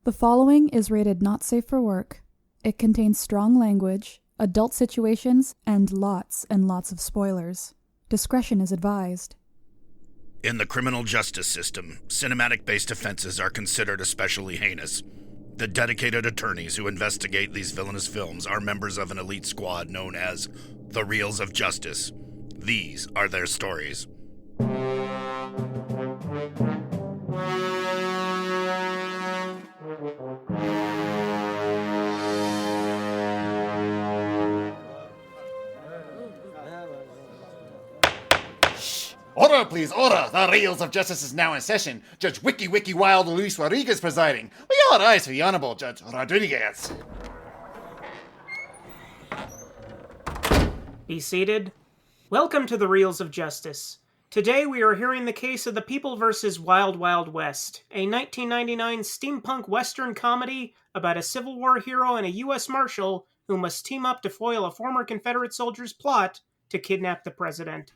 The following is rated not safe for work. It contains strong language, adult situations, and lots of spoilers. Discretion is advised. In the criminal justice system, cinematic-based offenses are considered especially heinous. The dedicated attorneys who investigate these villainous films are members of an elite squad known as the Reels of Justice. These are their stories. Order, please, order! The Reels of Justice is now in session. Judge wicki-wicki-wild Luis Rodriguez presiding. We all rise for the Honorable Judge Rodriguez. Be seated. Welcome to the Reels of Justice. Today we are hearing the case of The People vs. Wild Wild West, a 1999 steampunk western comedy about a Civil War hero and a U.S. Marshal who must team up to foil a former Confederate soldier's plot to kidnap the president.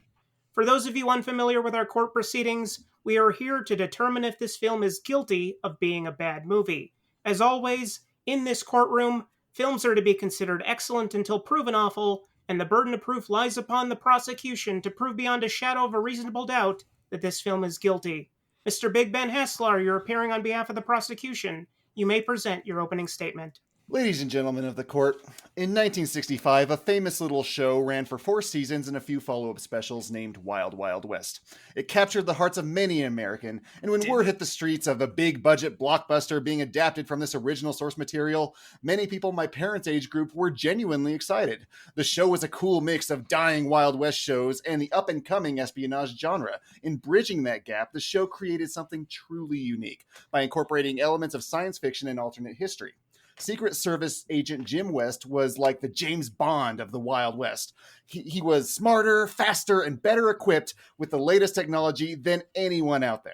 For those of you unfamiliar with our court proceedings, we are here to determine if this film is guilty of being a bad movie. As always, in this courtroom, films are to be considered excellent until proven awful, and the burden of proof lies upon the prosecution to prove beyond a shadow of a reasonable doubt that this film is guilty. Mr. Big Ben Haslar, you're appearing on behalf of the prosecution. You may present your opening statement. Ladies and gentlemen of the court, in 1965, a famous little show ran for 4 seasons and a few follow-up specials named Wild Wild West. It captured the hearts of many an American, and when word hit the streets of a big-budget blockbuster being adapted from this original source material, many people my parents' age group were genuinely excited. The show was a cool mix of dying Wild West shows and the up-and-coming espionage genre. In bridging that gap, the show created something truly unique by incorporating elements of science fiction and alternate history. Secret Service agent Jim West was like the James Bond of the Wild West. He was smarter, faster, and better equipped with the latest technology than anyone out there.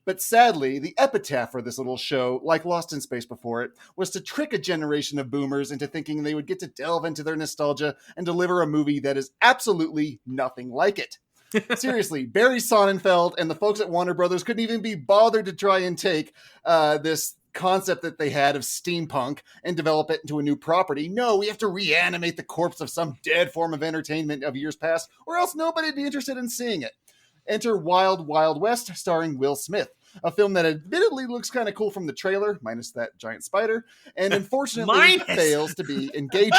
But sadly, the epitaph for this little show, like Lost in Space before it, was to trick a generation of boomers into thinking they would get to delve into their nostalgia and deliver a movie that is absolutely nothing like it. Seriously, Barry Sonnenfeld and the folks at Warner Brothers couldn't even be bothered to try and take this concept that they had of steampunk and develop it into a new property. No, we have to reanimate the corpse of some dead form of entertainment of years past, or else nobody'd be interested in seeing it. Enter Wild Wild West, starring Will Smith, a film that admittedly looks kind of cool from the trailer, minus that giant spider, and unfortunately fails to be engaging.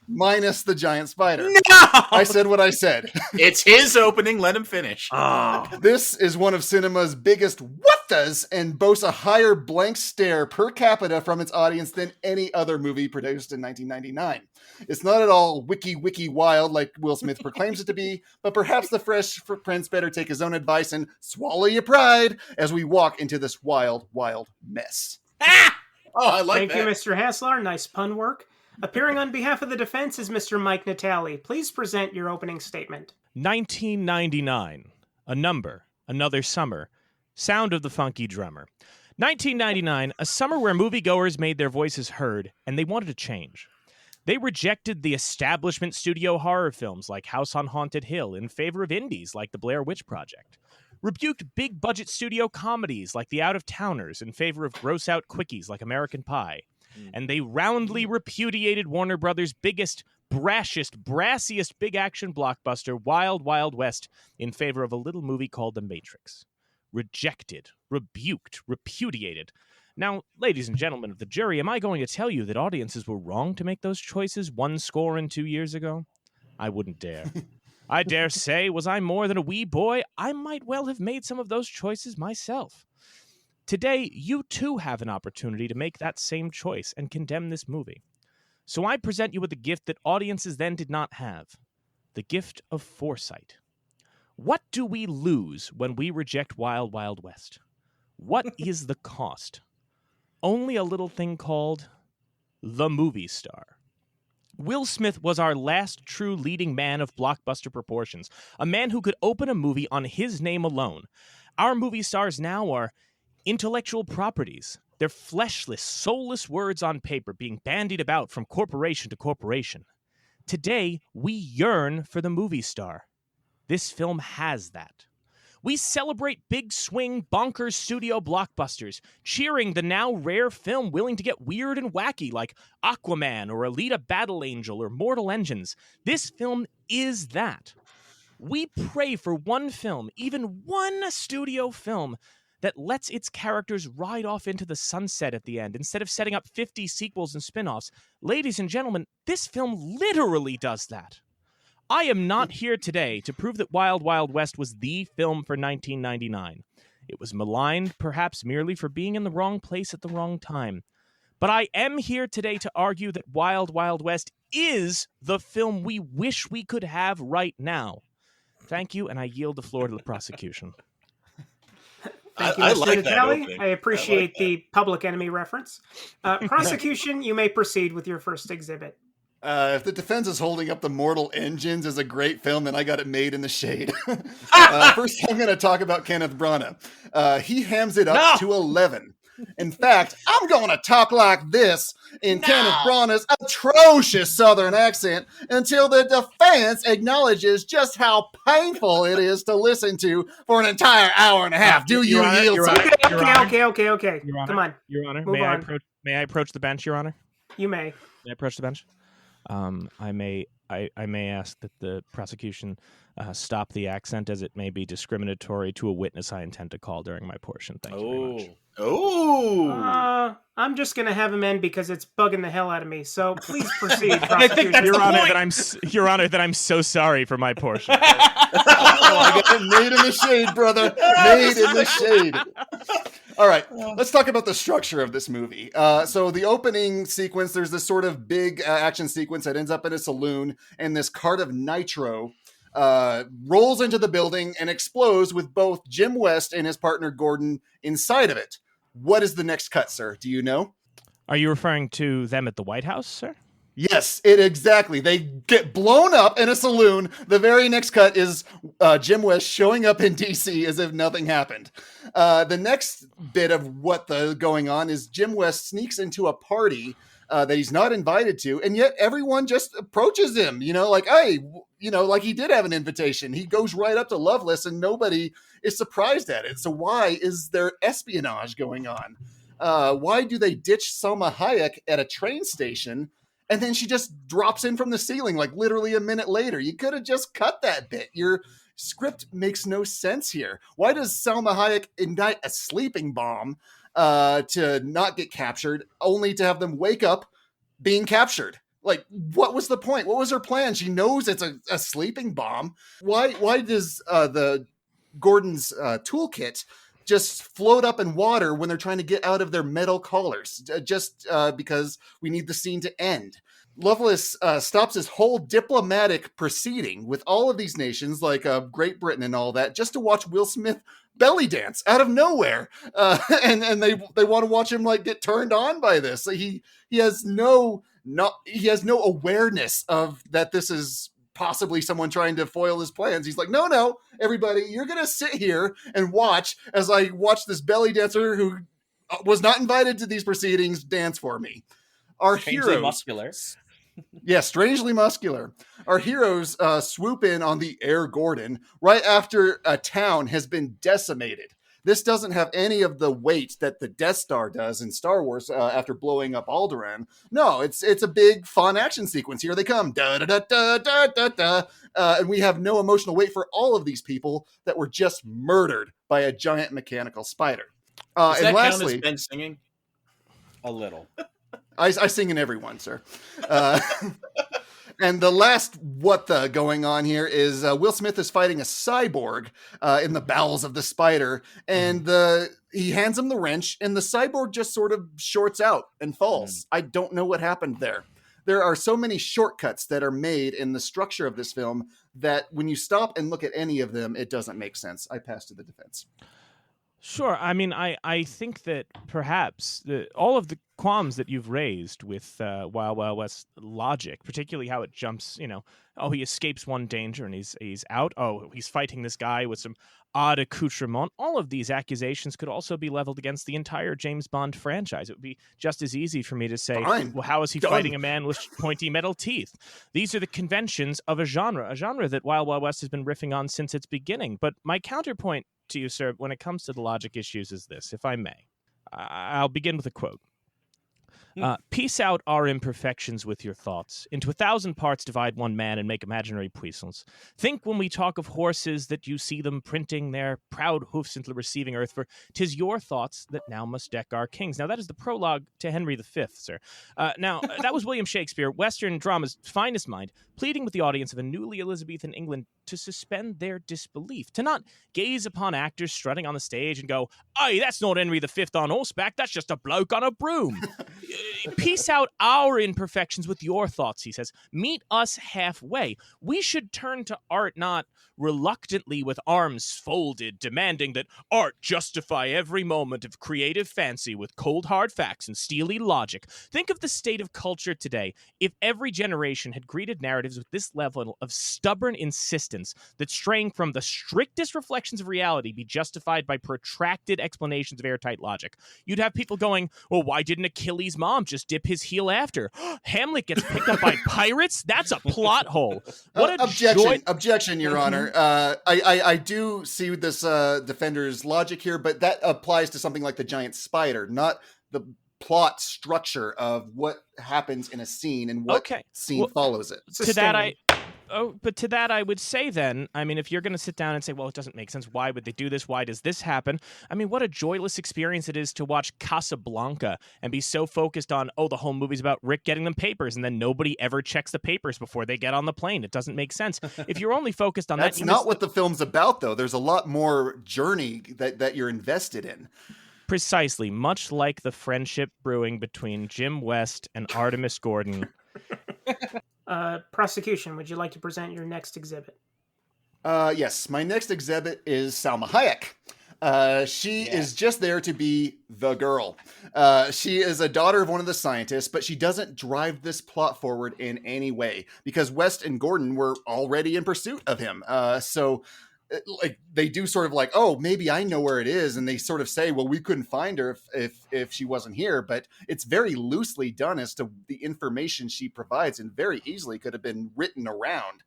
Minus the giant spider. No! I said what I said. It's his opening. Let him finish. Oh. This is one of cinema's biggest what-does and boasts a higher blank stare per capita from its audience than any other movie produced in 1999. It's not at all wicki-wicki-wild like Will Smith proclaims it to be, but perhaps the Fresh Prince better take his own advice and swallow your pride as we walk into this wild, wild mess. Ah! Oh, I like that. Thank you, Mr. Haslar. Nice pun work. Appearing on behalf of the defense is Mr. Mike Natale. Please present your opening statement. 1999. A number. Another summer. Sound of the funky drummer. 1999, a summer where moviegoers made their voices heard, and they wanted to change. They rejected the establishment studio horror films like House on Haunted Hill in favor of indies like The Blair Witch Project. Rebuked big-budget studio comedies like The Out-of-Towners in favor of gross-out quickies like American Pie. And they roundly repudiated Warner Brothers' biggest, brassiest big-action blockbuster, Wild Wild West, in favor of a little movie called The Matrix. Rejected, rebuked, repudiated. Now, ladies and gentlemen of the jury, am I going to tell you that audiences were wrong to make those choices 12 years ago? I wouldn't dare. I dare say, was I more than a wee boy, I might well have made some of those choices myself. Today, you too have an opportunity to make that same choice and condemn this movie. So I present you with a gift that audiences then did not have. The gift of foresight. What do we lose when we reject Wild Wild West? What is the cost? Only a little thing called the movie star. Will Smith was our last true leading man of blockbuster proportions, a man who could open a movie on his name alone. Our movie stars now are intellectual properties. They're fleshless, soulless words on paper being bandied about from corporation to corporation. Today, we yearn for the movie star. This film has that. We celebrate big swing, bonkers studio blockbusters, cheering the now rare film willing to get weird and wacky like Aquaman or Alita Battle Angel or Mortal Engines. This film is that. We pray for one film, even one studio film, that lets its characters ride off into the sunset at the end instead of setting up 50 sequels and spin-offs. Ladies and gentlemen, this film literally does that. I am not here today to prove that Wild Wild West was the film for 1999. It was maligned, perhaps merely for being in the wrong place at the wrong time. But I am here today to argue that Wild Wild West is the film we wish we could have right now. Thank you, and I yield the floor to the prosecution. Thank you, I Mr. like that Natale. opening. I appreciate I like the Public Enemy reference. Prosecution, you may proceed with your first exhibit. If the defense is holding up the Mortal Engines as a great film, then I got it made in the shade. First, I'm going to talk about Kenneth Branagh. He hams it up to 11. In fact, I'm going to talk like this in Kenneth Branagh's atrocious Southern accent until the defense acknowledges just how painful it is to listen to for an entire hour and a half. Do you yield? Okay. Your Honor, Come on. Your Honor, Move on. may I approach the bench, Your Honor? You may. May I approach the bench? I may ask that the prosecution stop the accent, as it may be discriminatory to a witness I intend to call during my portion. Thank you very much. I'm just going to have him end because it's bugging the hell out of me. So please proceed, I think prosecution. that's Your Honor, that I'm so sorry for my portion. I got it made in the shade, brother. Made in the shade. All right, let's talk about the structure of this movie. So the opening sequence, there's this sort of big action sequence that ends up in a saloon, and this cart of nitro rolls into the building and explodes with both Jim West and his partner Gordon inside of it. What is the next cut, sir? Do you know? Are you referring to them at the White House, sir? Yes, exactly. They get blown up in a saloon. The very next cut is Jim West showing up in D.C. as if nothing happened. The next bit of what the going on is Jim West sneaks into a party that he's not invited to, and yet everyone just approaches him, like, hey, like he did have an invitation. He goes right up to Loveless, and nobody is surprised at it. So why is there espionage going on? Why do they ditch Salma Hayek at a train station, and then she just drops in from the ceiling, like literally a minute later? You could have just cut that bit. Your script makes no sense here. Why does Salma Hayek ignite a sleeping bomb to not get captured, only to have them wake up being captured? Like, what was the point? What was her plan? She knows it's a sleeping bomb. Why does the Gordon's toolkit just float up in water when they're trying to get out of their metal collars? Just because we need the scene to end. Lovelace stops his whole diplomatic proceeding with all of these nations, like Great Britain and all that, just to watch Will Smith belly dance out of nowhere, and they want to watch him like get turned on by this. He has no awareness of that this is possibly someone trying to foil his plans. He's like, no, everybody, you're gonna sit here and watch as I watch this belly dancer who was not invited to these proceedings dance for me. Our Strangely heroes, muscular. yeah, strangely muscular. Our heroes swoop in on the Air Gordon right after a town has been decimated. This doesn't have any of the weight that the Death Star does in Star Wars after blowing up Alderaan. No, it's a big, fun action sequence. Here they come. Da, da, da, da, da, da, da. And we have no emotional weight for all of these people that were just murdered by a giant mechanical spider. Does and that lastly, count as Ben singing? A little. I sing in everyone, sir. And the last what the going on here is Will Smith is fighting a cyborg in the bowels of the spider, and he hands him the wrench, and the cyborg just sort of shorts out and falls. I don't know what happened there. There are so many shortcuts that are made in the structure of this film that when you stop and look at any of them, it doesn't make sense. I pass to the defense. Sure. I mean, I think that perhaps all of the qualms that you've raised with Wild Wild West logic, particularly how it jumps, he escapes one danger and he's out. Oh, he's fighting this guy with some odd accoutrement. All of these accusations could also be leveled against the entire James Bond franchise. It would be just as easy for me to say, well, how is he fighting a man with pointy metal teeth? These are the conventions of a genre that Wild Wild West has been riffing on since its beginning. But my counterpoint to you, sir, when it comes to the logic issues is this, if I may. I'll begin with a quote. Piece out our imperfections with your thoughts. Into 1,000 parts divide one man and make imaginary puissance. Think when we talk of horses that you see them printing their proud hoofs into the receiving earth, for 'tis your thoughts that now must deck our kings. Now that is the prologue to Henry V, sir. Now, that was William Shakespeare, Western drama's finest mind, pleading with the audience of a newly Elizabethan England to suspend their disbelief, to not gaze upon actors strutting on the stage and go, "Aye, that's not Henry V on horseback, that's just a bloke on a broom." Piece out our imperfections with your thoughts, he says. Meet us halfway. We should turn to art not reluctantly with arms folded, demanding that art justify every moment of creative fancy with cold hard facts and steely logic. Think of the state of culture today. If every generation had greeted narratives with this level of stubborn insistence that straying from the strictest reflections of reality be justified by protracted explanations of airtight logic, you'd have people going, well, why didn't Achilles' mom just dip his heel after? Hamlet gets picked up by pirates? That's a plot hole. What a Objection, Your Honor. I do see this defender's logic here, but that applies to something like the giant spider, not the plot structure of what happens in a scene and what scene follows it. To that, I would say then, I mean, if you're going to sit down and say, well, it doesn't make sense. Why would they do this? Why does this happen? I mean, what a joyless experience it is to watch Casablanca and be so focused on, the whole movie's about Rick getting them papers, and then nobody ever checks the papers before they get on the plane. It doesn't make sense. If you're only focused on That's not what the film's about, though. There's a lot more journey that you're invested in. Precisely, much like the friendship brewing between Jim West and Artemis Gordon. Prosecution, would you like to present your next exhibit? Yes, my next exhibit is Salma Hayek. She is just there to be the girl. She is a daughter of one of the scientists, but she doesn't drive this plot forward in any way because West and Gordon were already in pursuit of him. So they do sort of like, oh, maybe I know where it is. And they sort of say, well, we couldn't find her if she wasn't here, but it's very loosely done as to the information she provides and very easily could have been written around.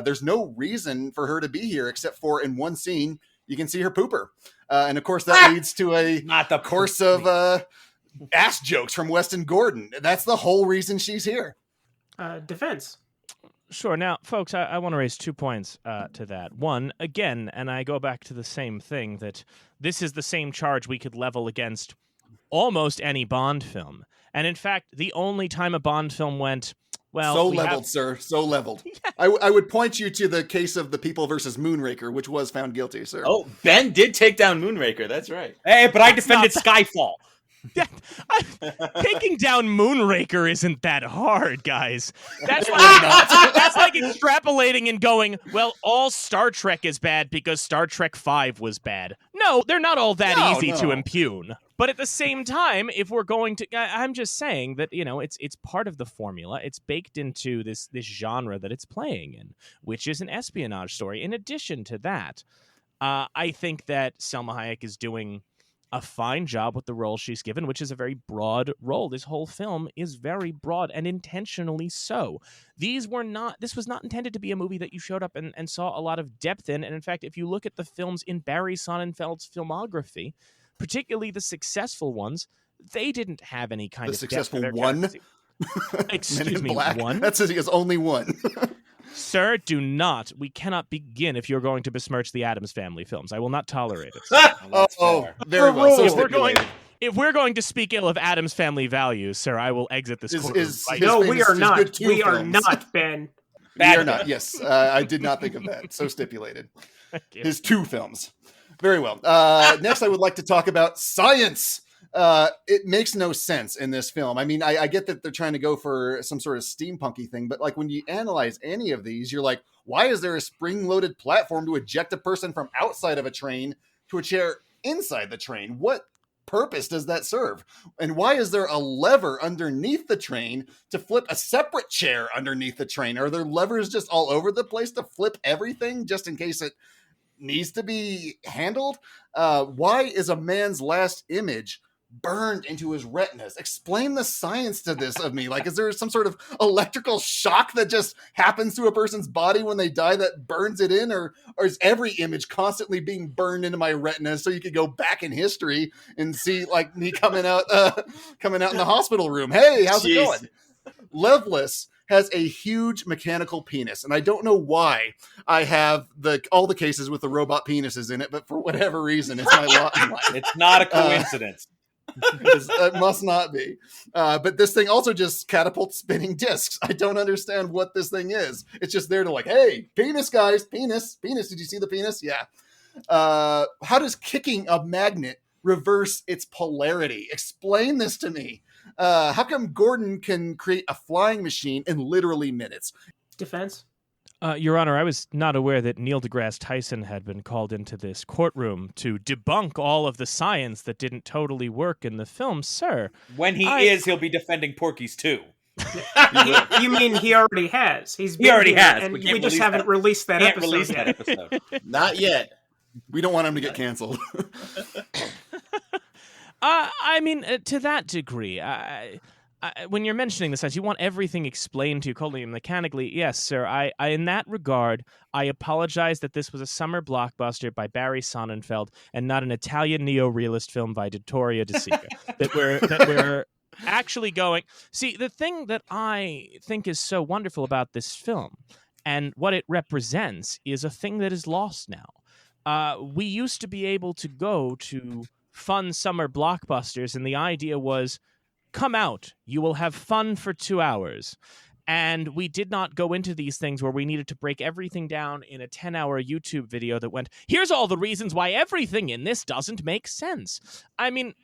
There's no reason for her to be here except for in one scene, you can see her pooper. And of course that leads to a course of ass jokes from West and Gordon. That's the whole reason she's here. Defense. Sure. Now, folks, I want to raise 2 points to that. One, again, and I go back to the same thing, that this is the same charge we could level against almost any Bond film. And in fact, the only time a Bond film went, well... Sir. So leveled. I would point you to the case of The People versus Moonraker, which was found guilty, sir. Oh, Ben did take down Moonraker. That's right. Hey, but I defended Skyfall. Taking down Moonraker isn't that hard, guys. That's like extrapolating and going, well, all Star Trek is bad because Star Trek V was bad. No, they're not all that easy to impugn. But at the same time, if we're going to, I'm just saying that, it's part of the formula. It's baked into this genre that it's playing in, which is an espionage story. In addition to that, I think that Salma Hayek is doing a fine job with the role she's given, which is a very broad role. This whole film is very broad and intentionally so. This was not intended to be a movie that you showed up and saw a lot of depth in. And in fact, if you look at the films in Barry Sonnenfeld's filmography, particularly the successful ones, they didn't have any kind of successful depth. One? Excuse me, one? That says he has only one. Sir, do not. We cannot begin if you're going to besmirch the Addams Family films. I will not tolerate it. Very well. So if we're going to speak ill of Addams Family values, sir, I will exit this courtroom. No, we are not. We are not, Ben. We are not. Yes, I did not think of that. So stipulated. His 2 films. Very well. Next, I would like to talk about science. It makes no sense in this film. I mean, I get that they're trying to go for some sort of steampunky thing, but like when you analyze any of these, you're like, why is there a spring-loaded platform to eject a person from outside of a train to a chair inside the train? What purpose does that serve? And why is there a lever underneath the train to flip a separate chair underneath the train? Are there levers just all over the place to flip everything just in case it needs to be handled? Why is a man's last image burned into his retinas. Explain the science to this of me. Like, is there some sort of electrical shock that just happens to a person's body when they die that burns it in? Or is every image constantly being burned into my retina so you could go back in history and see like me coming out in the hospital room? Hey, how's it going? Loveless has a huge mechanical penis, and I don't know why I have all the cases with the robot penises in it, but for whatever reason, it's my lot in life. It's not a coincidence. It must not be. But this thing also just catapults spinning discs. I don't understand what this thing is. It's just there to like, hey, penis, guys, penis. Did you see the penis? Yeah. How does kicking a magnet reverse its polarity? Explain this to me. How come Gordon can create a flying machine in literally minutes? Defense? Your Honor, I was not aware that Neil deGrasse Tyson had been called into this courtroom to debunk all of the science that didn't totally work in the film, sir. When he'll be defending Porky's too. You mean he already has? He already has. And we just haven't released that episode. Not yet. We don't want him to get canceled. I mean, to that degree, when you're mentioning the science, you want everything explained to you coldly and mechanically. Yes, sir. I in that regard, I apologize that this was a summer blockbuster by Barry Sonnenfeld and not an Italian neo-realist film by Vittorio De Sica. that we're actually going. See, the thing that I think is so wonderful about this film and what it represents is a thing that is lost now. We used to be able to go to fun summer blockbusters, and the idea was, come out, you will have fun for 2 hours. And we did not go into these things where we needed to break everything down in a 10-hour YouTube video that went, here's all the reasons why everything in this doesn't make sense. I mean,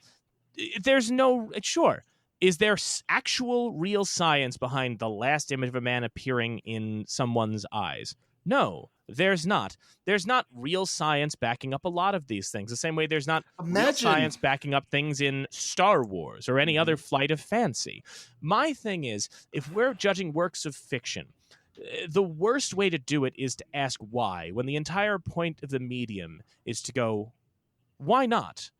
there's no, sure, is there actual real science behind the last image of a man appearing in someone's eyes? No, there's not. There's not real science backing up a lot of these things. The same way there's not real science backing up things in Star Wars or any other flight of fancy. My thing is, if we're judging works of fiction, the worst way to do it is to ask why, when the entire point of the medium is to go, why not?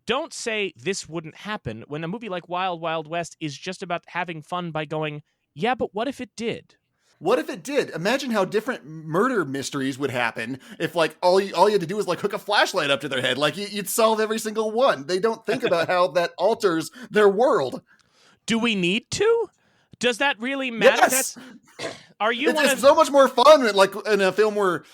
Don't say this wouldn't happen when a movie like Wild Wild West is just about having fun by going, yeah, but what if it did? What if it did? Imagine how different murder mysteries would happen if, like, all you had to do was, like, hook a flashlight up to their head. Like, you'd solve every single one. They don't think about how that alters their world. Do we need to? Does that really matter? Yes! Are you? It's so much more fun, like, in a film where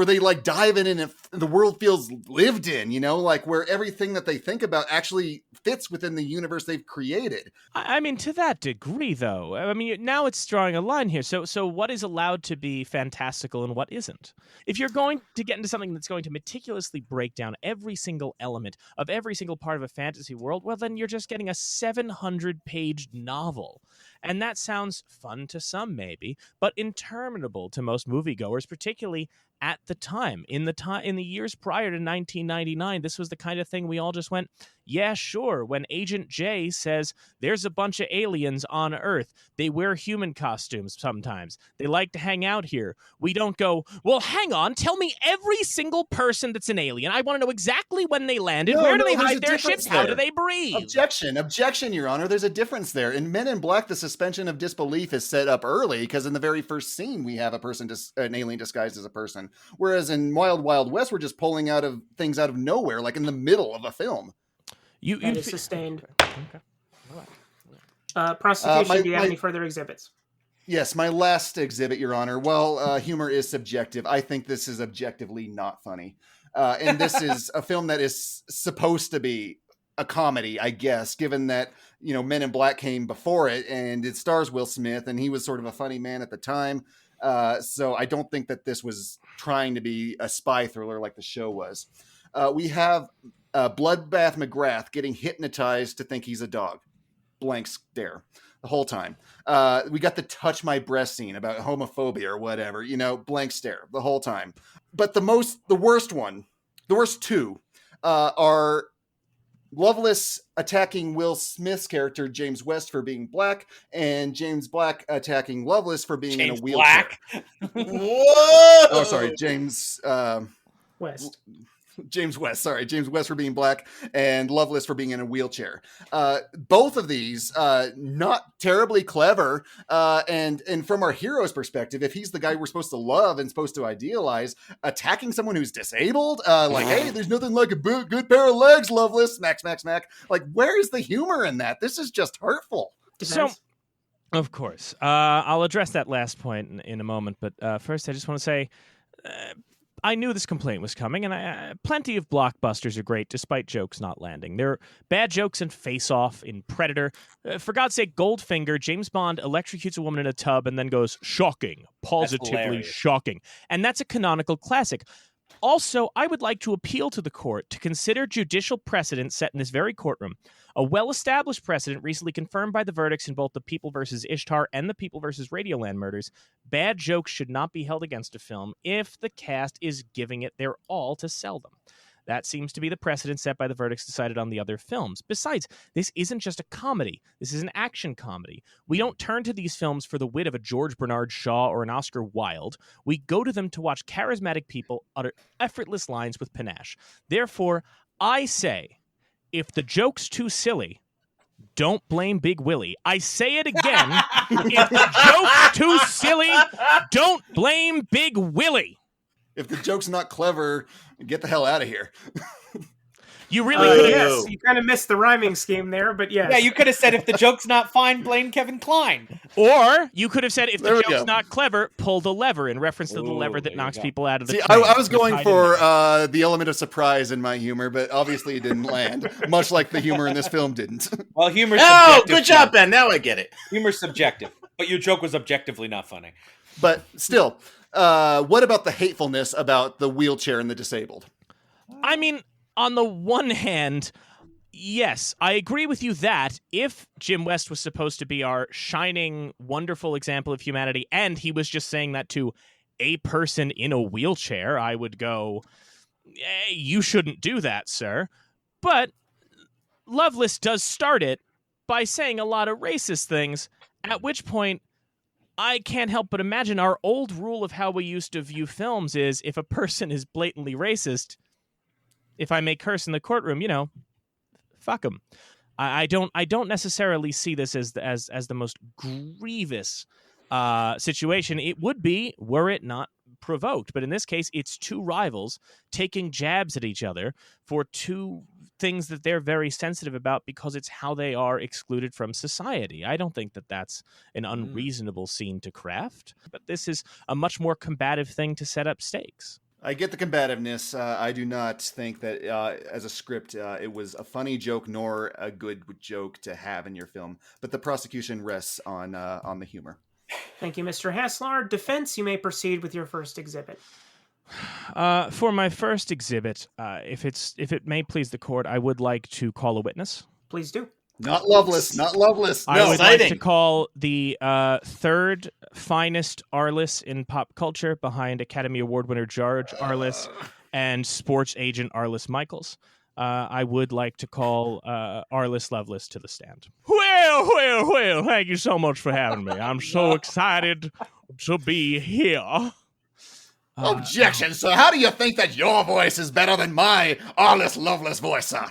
they, like, dive in and the world feels lived in, you know? Like, where everything that they think about actually fits within the universe they've created. I mean, to that degree, though. I mean, now it's drawing a line here. So what is allowed to be fantastical and what isn't? If you're going to get into something that's going to meticulously break down every single element of every single part of a fantasy world, well, then you're just getting a 700-page novel. And that sounds fun to some, maybe, but interminable to most moviegoers, particularly at the time. In the years prior to 1999, this was the kind of thing we all just went, yeah, sure. When Agent J says there's a bunch of aliens on Earth, they wear human costumes sometimes. They like to hang out here. We don't go, well, hang on, tell me every single person that's an alien. I want to know exactly when they landed. Where do they hide their ships? How do they breathe? Objection, Your Honor. There's a difference there. In Men in Black, the suspension of disbelief is set up early because in the very first scene, we have an alien disguised as a person. Whereas in Wild Wild West, we're just pulling things out of nowhere, like in the middle of a film. That is sustained. Okay. Prosecution, do you have any further exhibits? Yes, my last exhibit, Your Honor. Well, humor is subjective. I think this is objectively not funny. And this is a film that is supposed to be a comedy, I guess, given that, you know, Men in Black came before it and it stars Will Smith and he was sort of a funny man at the time. So I don't think that this was trying to be a spy thriller like the show was. We have Bloodbath McGrath getting hypnotized to think he's a dog. Blank stare the whole time. We got the touch my breast scene about homophobia or whatever, you know, blank stare the whole time. But the worst two are Loveless attacking Will Smith's character, James West, for being black, and James Black attacking Loveless for being in a wheelchair. Whoa! Oh, sorry, James West. James West for being black, and Loveless for being in a wheelchair. Both of these, not terribly clever. And from our hero's perspective, if he's the guy we're supposed to love and supposed to idealize, attacking someone who's disabled, like, hey, there's nothing like a good pair of legs, Loveless, smack, smack, smack. Like, where is the humor in that? This is just hurtful. So, of course, I'll address that last point in a moment. But first, I just want to say, I knew this complaint was coming, and plenty of blockbusters are great, despite jokes not landing. There are bad jokes in Face Off, in Predator. For God's sake, Goldfinger, James Bond electrocutes a woman in a tub and then goes, shocking, positively shocking. And that's a canonical classic. Also, I would like to appeal to the court to consider judicial precedent set in this very courtroom. A well-established precedent recently confirmed by the verdicts in both the People vs. Ishtar and the People vs. Radioland murders. Bad jokes should not be held against a film if the cast is giving it their all to sell them. That seems to be the precedent set by the verdicts decided on the other films. Besides, this isn't just a comedy. This is an action comedy. We don't turn to these films for the wit of a George Bernard Shaw or an Oscar Wilde. We go to them to watch charismatic people utter effortless lines with panache. Therefore, I say, if the joke's too silly, don't blame Big Willie. I say it again. If the joke's too silly, don't blame Big Willie. If the joke's not clever, get the hell out of here. You really could have. Yes, you kind of missed the rhyming scheme there, but yes. Yeah, you could have said, if the joke's not fine, blame Kevin Kline. Or you could have said, if There the we joke's go. not clever, pull the lever, in reference to the lever that knocks people out of the See, train. I was going Tied in for there. the element of surprise in my humor, but obviously it didn't land, much like the humor in this film didn't. Well, humor's Oh, subjective. good job, Ben. Now I get it. Humor's subjective. But your joke was objectively not funny. But still, what about the hatefulness about the wheelchair and the disabled? I mean, on the one hand, yes, I agree with you that if Jim West was supposed to be our shining, wonderful example of humanity, and he was just saying that to a person in a wheelchair, I would go, you shouldn't do that, sir. But Loveless does start it by saying a lot of racist things, at which point I can't help but imagine our old rule of how we used to view films is if a person is blatantly racist, if I may curse in the courtroom, fuck them. I don't necessarily see this as the most grievous situation. It would be were it not provoked, but in this case, it's two rivals taking jabs at each other for two things that they're very sensitive about because it's how they are excluded from society. I don't think that that's an unreasonable scene to craft, but this is a much more combative thing to set up stakes. I get the combativeness. I do not think that as a script, it was a funny joke nor a good joke to have in your film. But the prosecution rests on the humor. Thank you, Mr. Haslar. Defense, you may proceed with your first exhibit. For my first exhibit, if it may please the court, I would like to call a witness. Please do. Not Loveless. Not Loveless. I No. would like to call the third finest Arliss in pop culture, behind Academy Award winner George Arliss and sports agent Arliss Michaels. I would like to call Arliss Loveless to the stand. Well, thank you so much for having me. I'm so excited to be here. Objection, sir. How do you think that your voice is better than my Arliss Loveless voice, sir?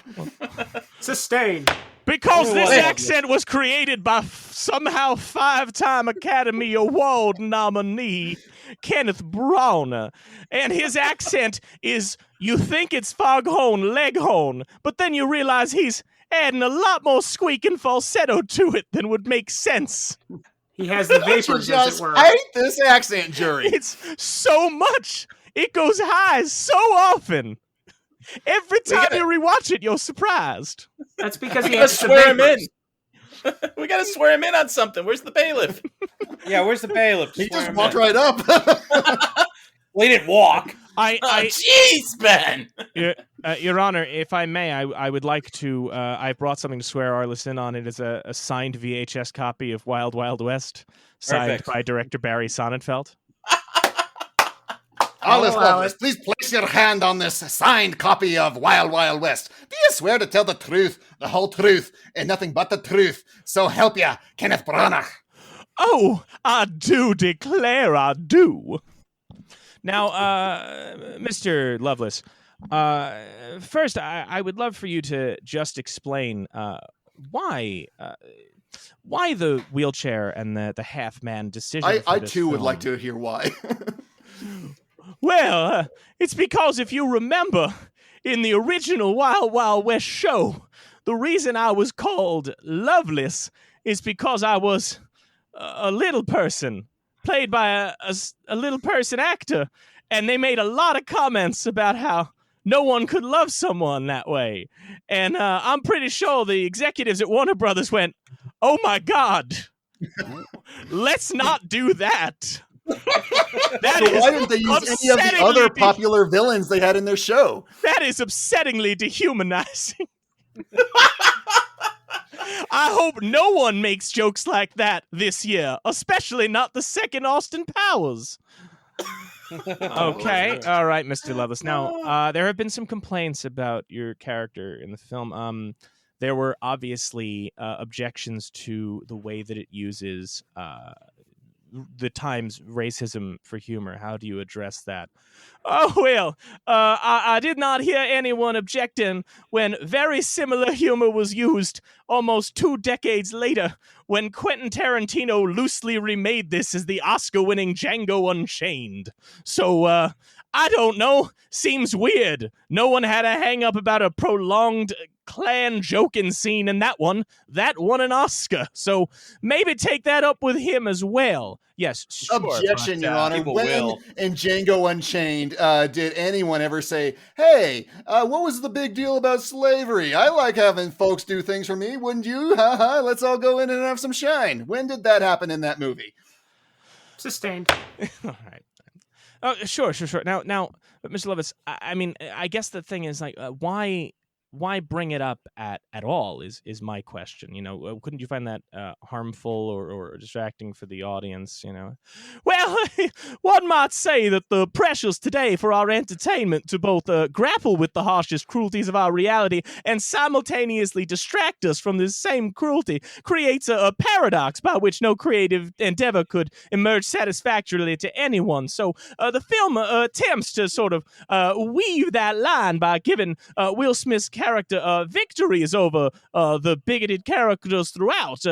Sustained. Because this accent was created by somehow 5-time Academy Award nominee Kenneth Branagh. And his accent is, you think it's foghorn leghorn, but then you realize he's adding a lot more squeak and falsetto to it than would make sense. He has the vapors, as Just it were. hate this accent, jury. It's so much. It goes high so often. Every time you rewatch it, you're surprised. That's because We he gotta has the swear him in. vapors. We gotta swear him in on something. Where's the bailiff? Yeah, where's the bailiff? He Swear just him walked in. right up. Well, he didn't walk. Jeez, Ben. Your Honor, if I may, I would like to. I brought something to swear Arliss in on. It is a signed VHS copy of Wild Wild West, signed Perfect. by director Barry Sonnenfeld. Arliss allow Loveless, please place your hand on this signed copy of Wild Wild West. Do you swear to tell the truth, the whole truth, and nothing but the truth? So help ya, Kenneth Branagh. Oh, I do declare I do. Now, Mr. Loveless, First, I would love for you to just explain why the wheelchair and the half-man decision. I too would like to hear why. Well, it's because if you remember, in the original Wild Wild West show, the reason I was called Loveless is because I was a little person, played by a little person actor, and they made a lot of comments about how no one could love someone that way. And I'm pretty sure the executives at Warner Brothers went, "Oh my God, let's not do that." That So why didn't they use any of the other popular villains they had in their show? That is upsettingly dehumanizing. I hope no one makes jokes like that this year, especially not the second Austin Powers. Okay, all right, Mr. Loveless. Now, there have been some complaints about your character in the film. There were obviously objections to the way that it uses the Times racism for humor. How do you address that? Oh, well, I did not hear anyone objecting when very similar humor was used almost 2 decades later when Quentin Tarantino loosely remade this as the Oscar-winning Django Unchained. So, I don't know. Seems weird. No one had a hang-up about a prolonged Klan joking scene in that one. That won an Oscar. So maybe take that up with him as well. Yes, sure. Objection, but, Your Honor. people When will. in Django Unchained did anyone ever say, "Hey, what was the big deal about slavery? I like having folks do things for me, wouldn't you? Ha, let's all go in and have some shine." When did that happen in that movie? Sustained. All right. Oh, sure. Now, but Mr. Levis, I mean, I guess the thing is, like, why bring it up at all is my question. You know, couldn't you find that harmful or distracting for the audience? You know, well, one might say that the pressures today for our entertainment to both grapple with the harshest cruelties of our reality and simultaneously distract us from this same cruelty creates a paradox by which no creative endeavor could emerge satisfactorily to anyone. So the film attempts to sort of weave that line by giving Will Smith's character victories over the bigoted characters throughout,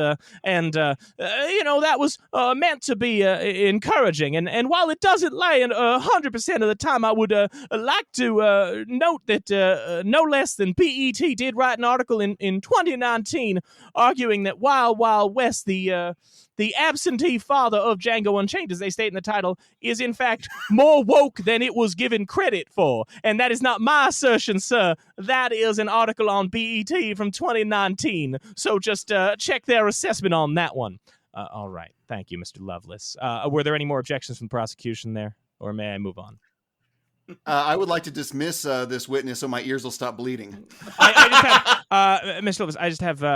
and you know, that was meant to be encouraging. And while it doesn't lay 100% of the time, I would like to note that no less than BET did write an article in 2019 arguing that Wild Wild West, the absentee father of Django Unchained, as they state in the title, is in fact more woke than it was given credit for. And that is not my assertion, sir. That is an article on BET from 2019. So just check their assessment on that one. All right. Thank you, Mr. Loveless. Were there any more objections from the prosecution there? Or may I move on? I would like to dismiss this witness so my ears will stop bleeding. I just have, Mr. Loveless,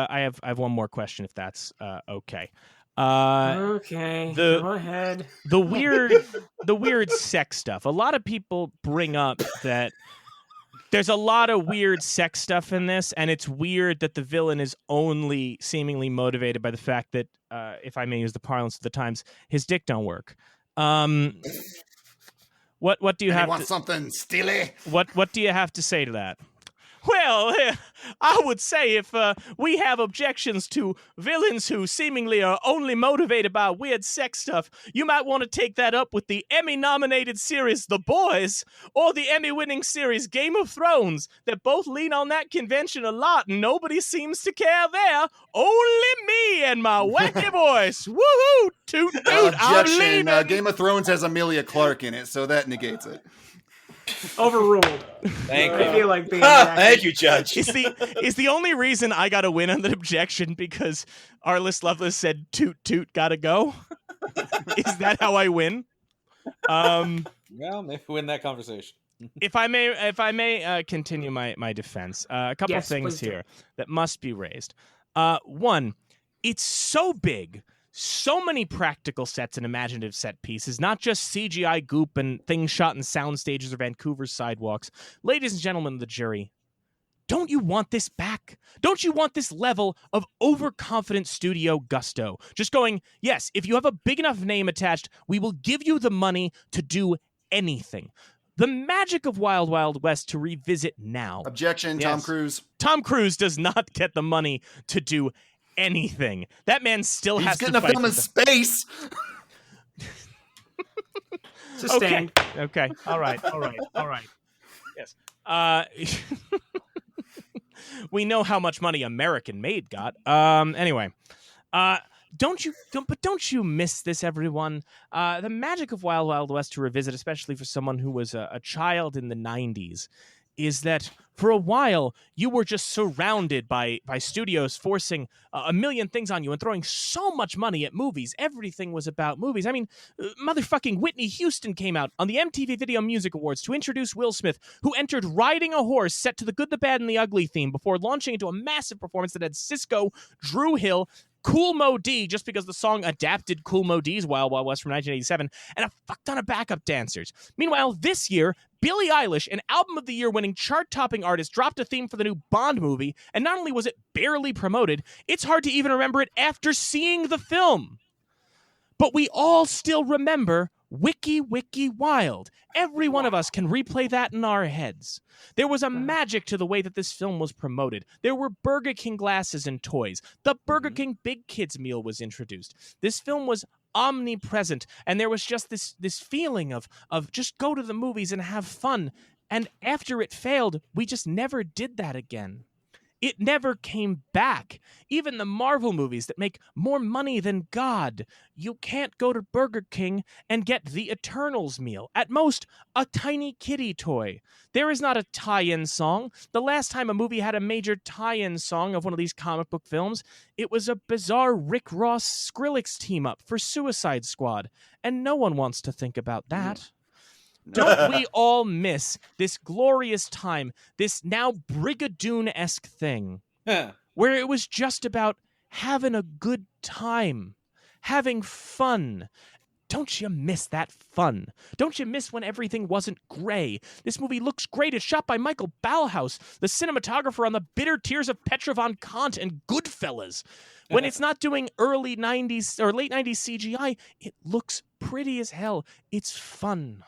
I have one more question, if that's okay. Okay, go ahead. The weird sex stuff. A lot of people bring up that there's a lot of weird sex stuff in this, and it's weird that the villain is only seemingly motivated by the fact that, if I may use the parlance of the times, his dick don't work. What do you have? Want something steely? What do you have to say to that? Well, I would say if we have objections to villains who seemingly are only motivated by weird sex stuff, you might want to take that up with the Emmy-nominated series The Boys or the Emmy-winning series Game of Thrones that both lean on that convention a lot, and nobody seems to care there. Only me and my wacky voice. Woohoo! Toot toot! I'm Objection. leaving. Game of Thrones has Amelia Clark in it, so that negates it. Overruled. Thank I you. feel like being Thank you, Judge. Is the only reason I got to win on that objection because Arliss Lovelace said toot toot gotta go? Is that how I win? Well, maybe win that conversation. If I may continue my defense, a couple of Yes, things please do. here that must be raised. One, it's so big. So many practical sets and imaginative set pieces, not just CGI goop and things shot in sound stages or Vancouver's sidewalks. Ladies and gentlemen of the jury, don't you want this back? Don't you want this level of overconfident studio gusto? Just going, yes, if you have a big enough name attached, we will give you the money to do anything. The magic of Wild Wild West to revisit now. Objection, Tom Yes. Cruise. Tom Cruise does not get the money to do anything. That man still He's has to getting a fight film in for space. Sustained. Okay. All right. Yes. We know how much money American Made got. Anyway. Don't you miss this, everyone? The magic of Wild Wild West to revisit, especially for someone who was a child in the 90s, is that for a while you were just surrounded by studios forcing a million things on you and throwing so much money at movies. Everything was about movies. I mean, motherfucking Whitney Houston came out on the MTV Video Music Awards to introduce Will Smith, who entered riding a horse set to the Good, the Bad, and the Ugly theme before launching into a massive performance that had Sisqo, Drew Hill, Kool Mo D, just because the song adapted Kool Mo D's Wild Wild West from 1987, and a fuck ton of backup dancers. Meanwhile, this year, Billie Eilish, an Album of the Year winning chart-topping artist, dropped a theme for the new Bond movie, and not only was it barely promoted, it's hard to even remember it after seeing the film. But we all still remember Wicki-wicki-wild. Every one of us can replay that in our heads. There was a magic to the way that this film was promoted. There were Burger King glasses and toys. The Burger King Big Kids meal was introduced. This film was omnipresent, and there was just this feeling of just go to the movies and have fun. And after it failed, we just never did that again. It never came back. Even the Marvel movies that make more money than God. You can't go to Burger King and get the Eternals meal. At most, a tiny kitty toy. There is not a tie-in song. The last time a movie had a major tie-in song of one of these comic book films, it was a bizarre Rick Ross Skrillex team-up for Suicide Squad. And no one wants to think about that. Don't we all miss this glorious time, this now Brigadoon-esque thing, where it was just about having a good time, having fun? Don't you miss that fun? Don't you miss when everything wasn't gray? This movie looks great. It's shot by Michael Ballhaus, the cinematographer on The Bitter Tears of Petra von Kant and Goodfellas. When it's not doing early 90s or late 90s CGI, it looks pretty as hell. It's fun.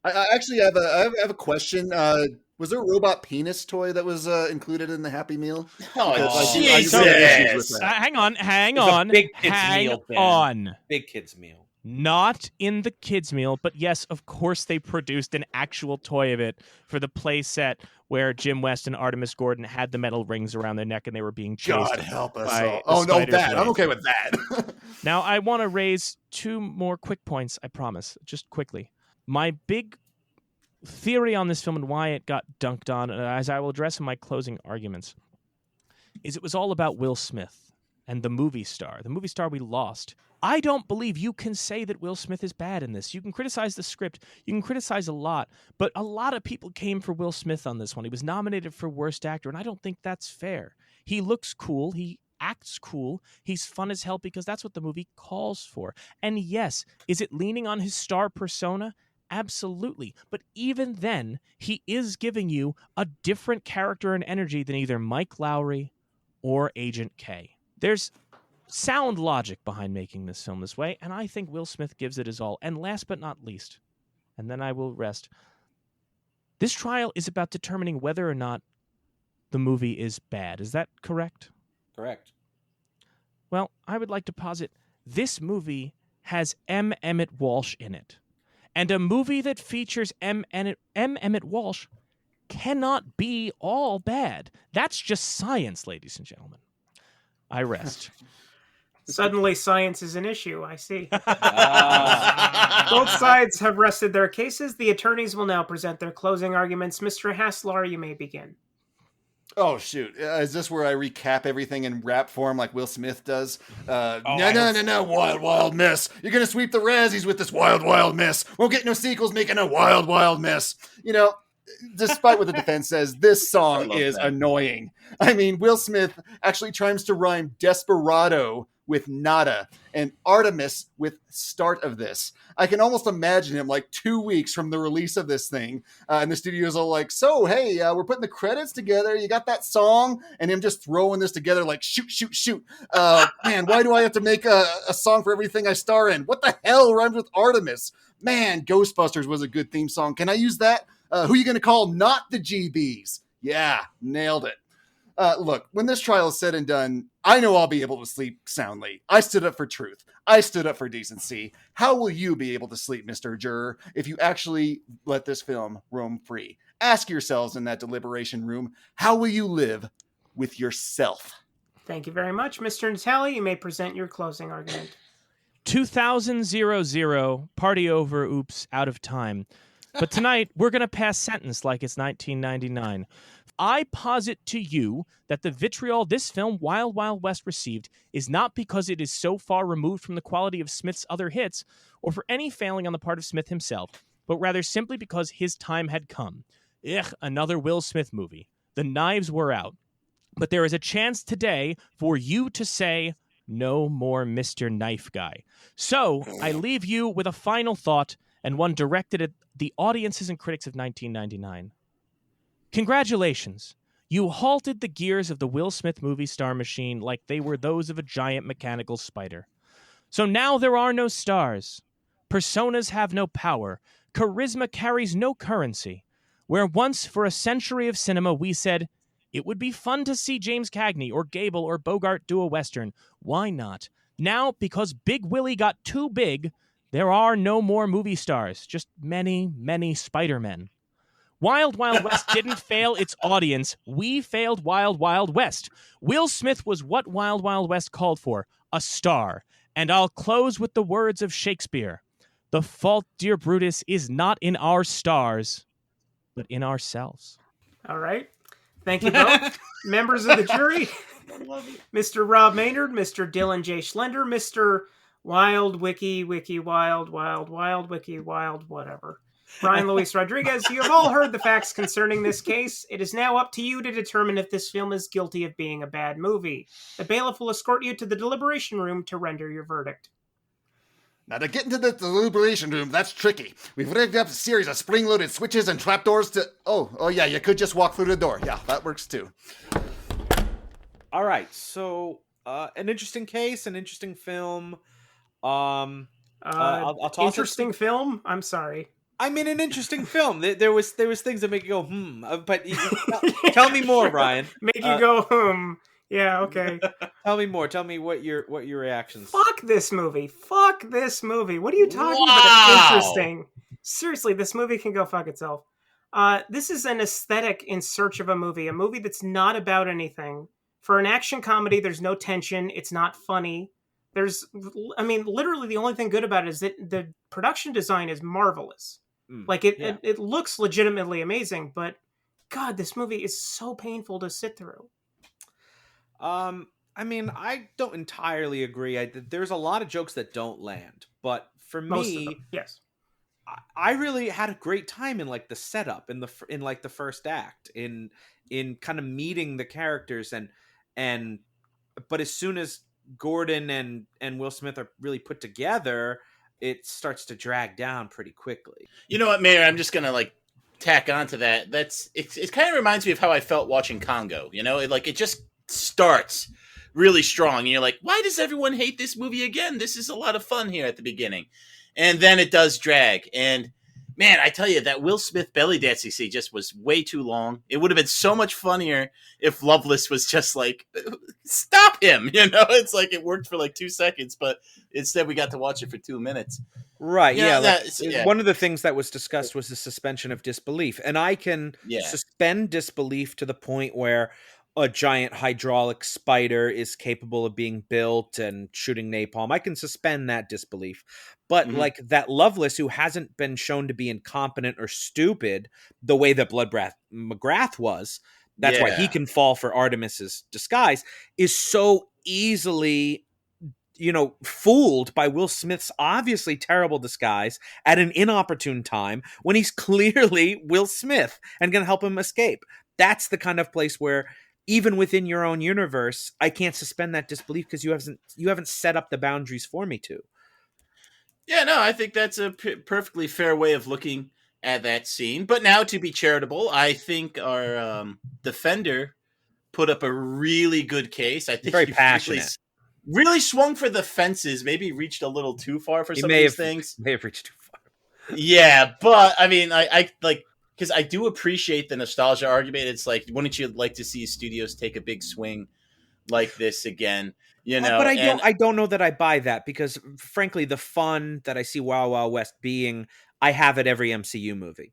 I actually have a question. Was there a robot penis toy that was included in the Happy Meal? Oh, Jesus! Hang on. Big kids meal, Ben. Big kids meal. Not in the kids meal, but yes, of course they produced an actual toy of it for the play set where Jim West and Artemis Gordon had the metal rings around their neck and they were being chased. God help us by all. Oh no, spider's that. I'm legs. okay with that. Now I want to raise two more quick points, I promise, just quickly. My big theory on this film and why it got dunked on, as I will address in my closing arguments, is it was all about Will Smith and the movie star we lost. I don't believe you can say that Will Smith is bad in this. You can criticize the script, you can criticize a lot, but a lot of people came for Will Smith on this one. He was nominated for Worst Actor, and I don't think that's fair. He looks cool, he acts cool, he's fun as hell because that's what the movie calls for. And yes, is it leaning on his star persona? Absolutely. But even then, he is giving you a different character and energy than either Mike Lowry or Agent K. There's sound logic behind making this film this way, and I think Will Smith gives it his all. And last but not least, and then I will rest, this trial is about determining whether or not the movie is bad. Is that correct? Correct. Well, I would like to posit this movie has M. Emmett Walsh in it. And a movie that features M. Emmett Walsh cannot be all bad. That's just science, ladies and gentlemen. I rest. Suddenly science is an issue, I see. Both sides have rested their cases. The attorneys will now present their closing arguments. Mr. Haslar, you may begin. Oh, shoot. Is this where I recap everything in rap form like Will Smith does? No, wild, wild mess. You're going to sweep the Razzies with this wild, wild mess. Won't get no sequels making a wild, wild mess. You know, despite what the defense says, this song is annoying. I mean, Will Smith actually tries to rhyme desperado with nada, and Artemis with start of this. I can almost imagine him like 2 weeks from the release of this thing, and the studio's all like, so, hey, we're putting the credits together. You got that song? And him just throwing this together like, shoot. Man, why do I have to make a song for everything I star in? What the hell rhymes with Artemis? Man, Ghostbusters was a good theme song. Can I use that? Who are you going to call not the GBs? Yeah, nailed it. Look, when this trial is said and done, I know I'll be able to sleep soundly. I stood up for truth. I stood up for decency. How will you be able to sleep, Mr. Juror, if you actually let this film roam free? Ask yourselves in that deliberation room, how will you live with yourself? Thank you very much. Mr. Natale, you may present your closing argument. 2000, party over, oops, out of time. But tonight, we're going to pass sentence like it's 1999. I posit to you that the vitriol this film, Wild Wild West, received is not because it is so far removed from the quality of Smith's other hits, or for any failing on the part of Smith himself, but rather simply because his time had come. Another Will Smith movie. The knives were out. But there is a chance today for you to say, no more Mr. Knife Guy. So, I leave you with a final thought, and one directed at the audiences and critics of 1999. Congratulations. You halted the gears of the Will Smith movie star machine like they were those of a giant mechanical spider. So now there are no stars. Personas have no power. Charisma carries no currency. Where once for a century of cinema we said, it would be fun to see James Cagney or Gable or Bogart do a Western. Why not? Now, because Big Willie got too big, there are no more movie stars, just many, many Spider-Men. Wild Wild West didn't fail its audience. We failed Wild Wild West. Will Smith was what Wild Wild West called for, a star. And I'll close with the words of Shakespeare. The fault, dear Brutus, is not in our stars, but in ourselves. All right. Thank you both. Members of the jury, Mr. Rob Maynard, Mr. Dylan J. Schlender, Mr. Wild wicki-wicki-wild, wild wicki-wild, whatever. Brian Luis Rodriguez, you have all heard the facts concerning this case. It is now up to you to determine if this film is guilty of being a bad movie. The bailiff will escort you to the deliberation room to render your verdict. Now, to get into the deliberation room, that's tricky. We've rigged up a series of spring-loaded switches and trapdoors to... Oh, yeah, you could just walk through the door. Yeah, that works too. All right, so an interesting case, an interesting film. I'll toss interesting film? I'm sorry. I mean, an interesting film. There was things that make you go, but tell me more, Brian. Make you go, Yeah, okay. Tell me more. Tell me what your reactions. Fuck this movie. What are you talking about? Interesting. Seriously, this movie can go fuck itself. This is an aesthetic in search of a movie that's not about anything. For an action comedy, there's no tension. It's not funny. Literally the only thing good about it is that the production design is marvelous. It looks legitimately amazing, but God, this movie is so painful to sit through. I don't entirely agree. There's a lot of jokes that don't land, but for me, yes, I really had a great time in like the setup in the first act in kind of meeting the characters but as soon as Gordon and Will Smith are really put together, it starts to drag down pretty quickly. You know what, Mayor? I'm just gonna tack onto that. It kind of reminds me of how I felt watching Congo. You know, it just starts really strong, and you're like, why does everyone hate this movie again? This is a lot of fun here at the beginning, and then it does drag. And man, I tell you, that Will Smith belly dance you see just was way too long. It would have been so much funnier if Loveless was just like, stop him, you know? It's like it worked for like 2 seconds, but instead we got to watch it for 2 minutes. Right, yeah. One of the things that was discussed was the suspension of disbelief. And I can suspend disbelief to the point where a giant hydraulic spider is capable of being built and shooting napalm. I can suspend that disbelief. But like that Loveless, who hasn't been shown to be incompetent or stupid the way that Bloodbath McGrath was, that's why he can fall for Artemis's disguise, is so easily, fooled by Will Smith's obviously terrible disguise at an inopportune time when he's clearly Will Smith and going to help him escape. That's the kind of place where even within your own universe, I can't suspend that disbelief because you haven't set up the boundaries for me to. Yeah, no, I think that's a perfectly fair way of looking at that scene. But now, to be charitable, I think our defender put up a really good case. I think very passionate. Really swung for the fences. Maybe reached a little too far for some of these things. May have reached too far. Yeah, but I mean, I like, because I do appreciate the nostalgia argument. It's like, wouldn't you like to see studios take a big swing like this again? You know, but I don't know that I buy that, because frankly, the fun that I see Wild Wild West being, I have at every MCU movie.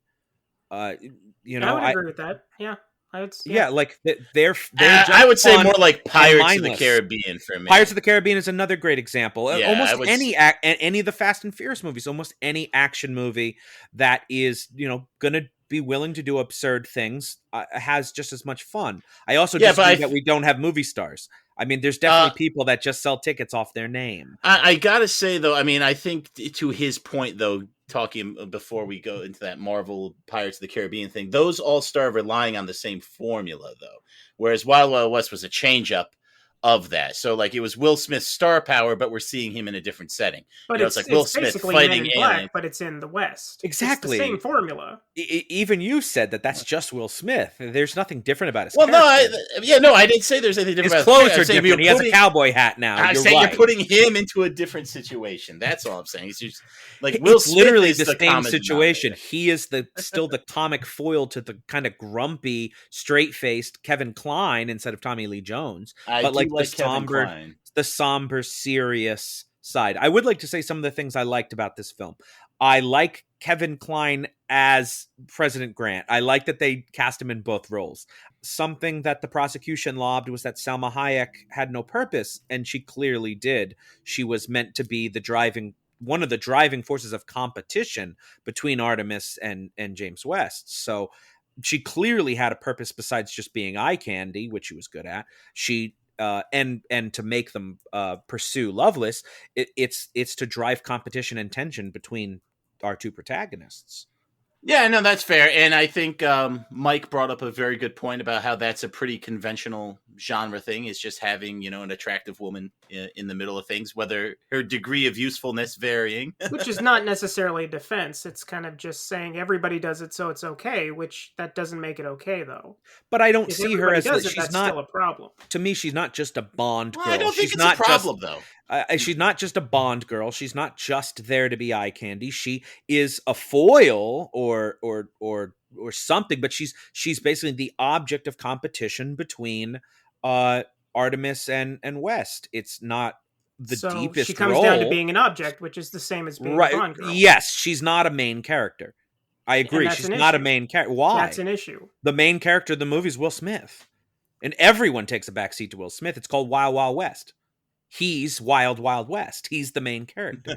You know, I would agree with that. Yeah. Like they're I would say more like Pirates of the Caribbean for me. Pirates of the Caribbean is another great example. Yeah, almost any of the Fast and Furious movies, almost any action movie that is, you know, going to be willing to do absurd things has just as much fun. I also disagree that we don't have movie stars. I mean, there's definitely people that just sell tickets off their name. I gotta say, though, I mean, I think to his point, though, talking before we go into that Marvel Pirates of the Caribbean thing, those all start relying on the same formula, though. Whereas Wild Wild West was a change-up of that. So, like, it was Will Smith's star power, but we're seeing him in a different setting. But it's like Will Smith fighting Men in Black, but it's in the West. Exactly. It's the same formula. Even you said that's just Will Smith. There's nothing different about his character. I didn't say there's anything different about his clothes are different. He has a cowboy hat now. I'm saying you're putting him into a different situation. That's all I'm saying. It's just like Will Smith literally is the same situation. He is still the comic foil to the kind of grumpy, straight-faced Kevin Kline instead of Tommy Lee Jones. But like the somber, serious side. I would like to say some of the things I liked about this film. I like Kevin Kline as President Grant. I like that they cast him in both roles. Something that the prosecution lobbed was that Salma Hayek had no purpose, and she clearly did. She was meant to be one of the driving forces of competition between Artemis and James West. So she clearly had a purpose besides just being eye candy, which she was good at. She and to make them pursue Loveless, it's to drive competition and tension between our two protagonists. Yeah, no, that's fair. And I think Mike brought up a very good point about how that's a pretty conventional genre thing, is just having, you know, an attractive woman in the middle of things, whether her degree of usefulness varying. Which is not necessarily a defense. It's kind of just saying everybody does it, so it's okay, which that doesn't make it okay, though. But I don't see her as she's not still a problem. To me, she's not just a Bond girl. I don't think it's a problem, though. She's not just a Bond girl. She's not just there to be eye candy. She is a foil or something, but she's basically the object of competition between Artemis and West. It's not the deepest she comes role. Down to being an object, which is the same as being a Bond girl. Yes, she's not a main character. I agree. She's not a main character. Why? That's an issue. The main character of the movie is Will Smith. And everyone takes a backseat to Will Smith. It's called Wild Wild West. He's Wild Wild West. He's the main character.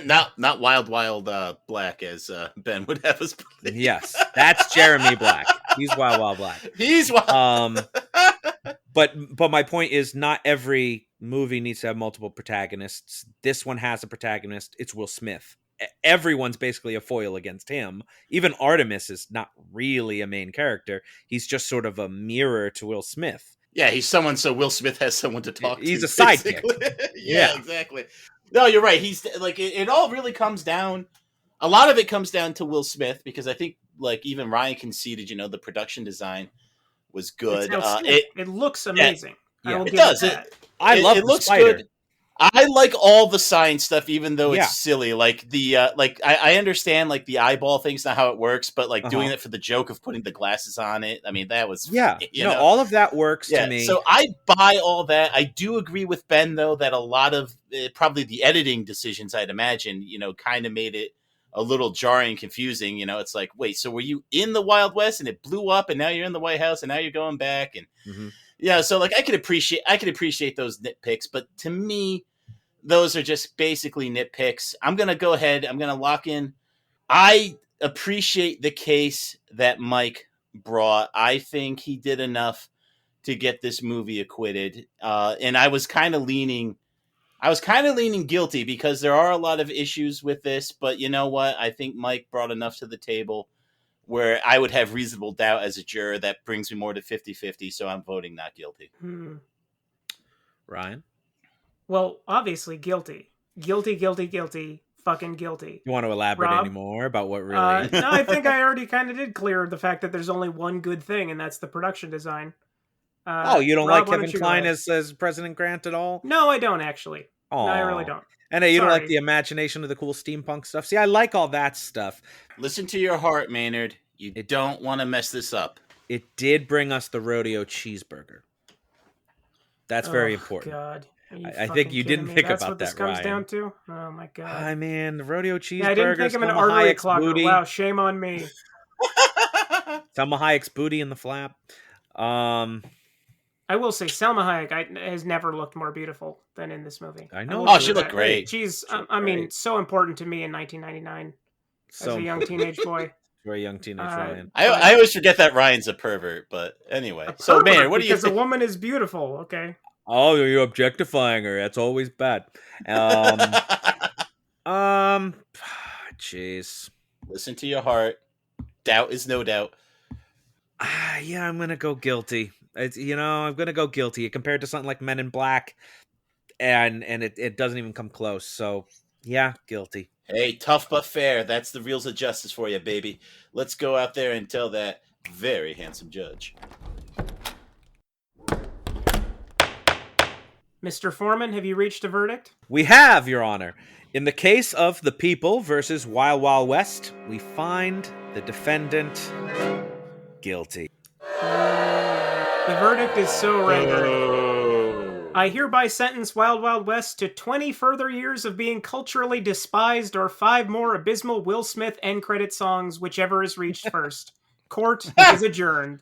Not Wild Wild Black, as Ben would have us believe. Yes, that's Jeremy Black. He's Wild Wild Black. He's Wild. But my point is, not every movie needs to have multiple protagonists. This one has a protagonist. It's Will Smith. Everyone's basically a foil against him. Even Artemis is not really a main character. He's just sort of a mirror to Will Smith. Yeah, he's someone so Will Smith has someone to talk to. He's a sidekick. yeah, exactly. No, you're right. He's like, it all really comes down. A lot of it comes down to Will Smith, because I think, like, even Ryan conceded, you know, the production design was good. It looks amazing. Yeah. It does. I love it. Looks spider. Good. I like all the science stuff, even though it's silly. Like I understand, like, the eyeball thing's not how it works, but like doing it for the joke of putting the glasses on it. I mean, that was you know, all of that works to me. So I buy all that. I do agree with Ben, though, that a lot of probably the editing decisions, I'd imagine, you know, kind of made it a little jarring and confusing. You know, it's like, wait, so were you in the Wild West and it blew up, and now you're in the White House, and now you're going back, and yeah, so like I could appreciate those nitpicks, but to me, those are just basically nitpicks. I'm gonna go ahead. I'm gonna lock in. I appreciate the case that Mike brought. I think he did enough to get this movie acquitted, and I was kind of leaning guilty, because there are a lot of issues with this. But you know what? I think Mike brought enough to the table where I would have reasonable doubt as a juror. That brings me more to 50-50, so I'm voting not guilty. Ryan? Well, obviously guilty. Guilty. Fucking guilty. You want to elaborate Rob? any more about what really... No, I think I already kind of did clear the fact that there's only one good thing, and that's the production design. You don't Rob, like Kevin Kline as President Grant at all? No, I don't, actually. Aww. No, I really don't. And you don't like the imagination of the cool steampunk stuff? See, I like all that stuff. Listen to your heart, Maynard. You don't want to mess this up. It did bring us the rodeo cheeseburger. That's very important. God. I think you didn't think about that, That's what this comes down to? Oh, my God. I mean, the rodeo cheeseburger. I didn't think of an artery clogger. Wow, shame on me. Salma Hayek's booty in the flap. I will say, Salma Hayek has never looked more beautiful than in this movie. I know. Oh, she looked great. She's, I mean, so important to me in 1999 as a young teenage boy. Very young teenage Ryan. I always forget that Ryan's a pervert, but anyway. So, Maynard, what do you think? Because a woman is beautiful, okay? Oh, you're objectifying her. That's always bad. Jeez. Listen to your heart. Doubt is no doubt. Yeah, I'm gonna go guilty. I'm gonna go guilty compared to something like Men in Black, and it doesn't even come close. So, yeah, guilty. Hey, tough but fair. That's the reals of justice for you, baby. Let's go out there and tell that very handsome judge. Mr. Foreman, have you reached a verdict? We have, Your Honor. In the case of The People versus Wild Wild West, we find the defendant guilty. The verdict is so rendered. I hereby sentence Wild Wild West to 20 further years of being culturally despised or 5 more abysmal Will Smith end credit songs, whichever is reached first. Court is adjourned.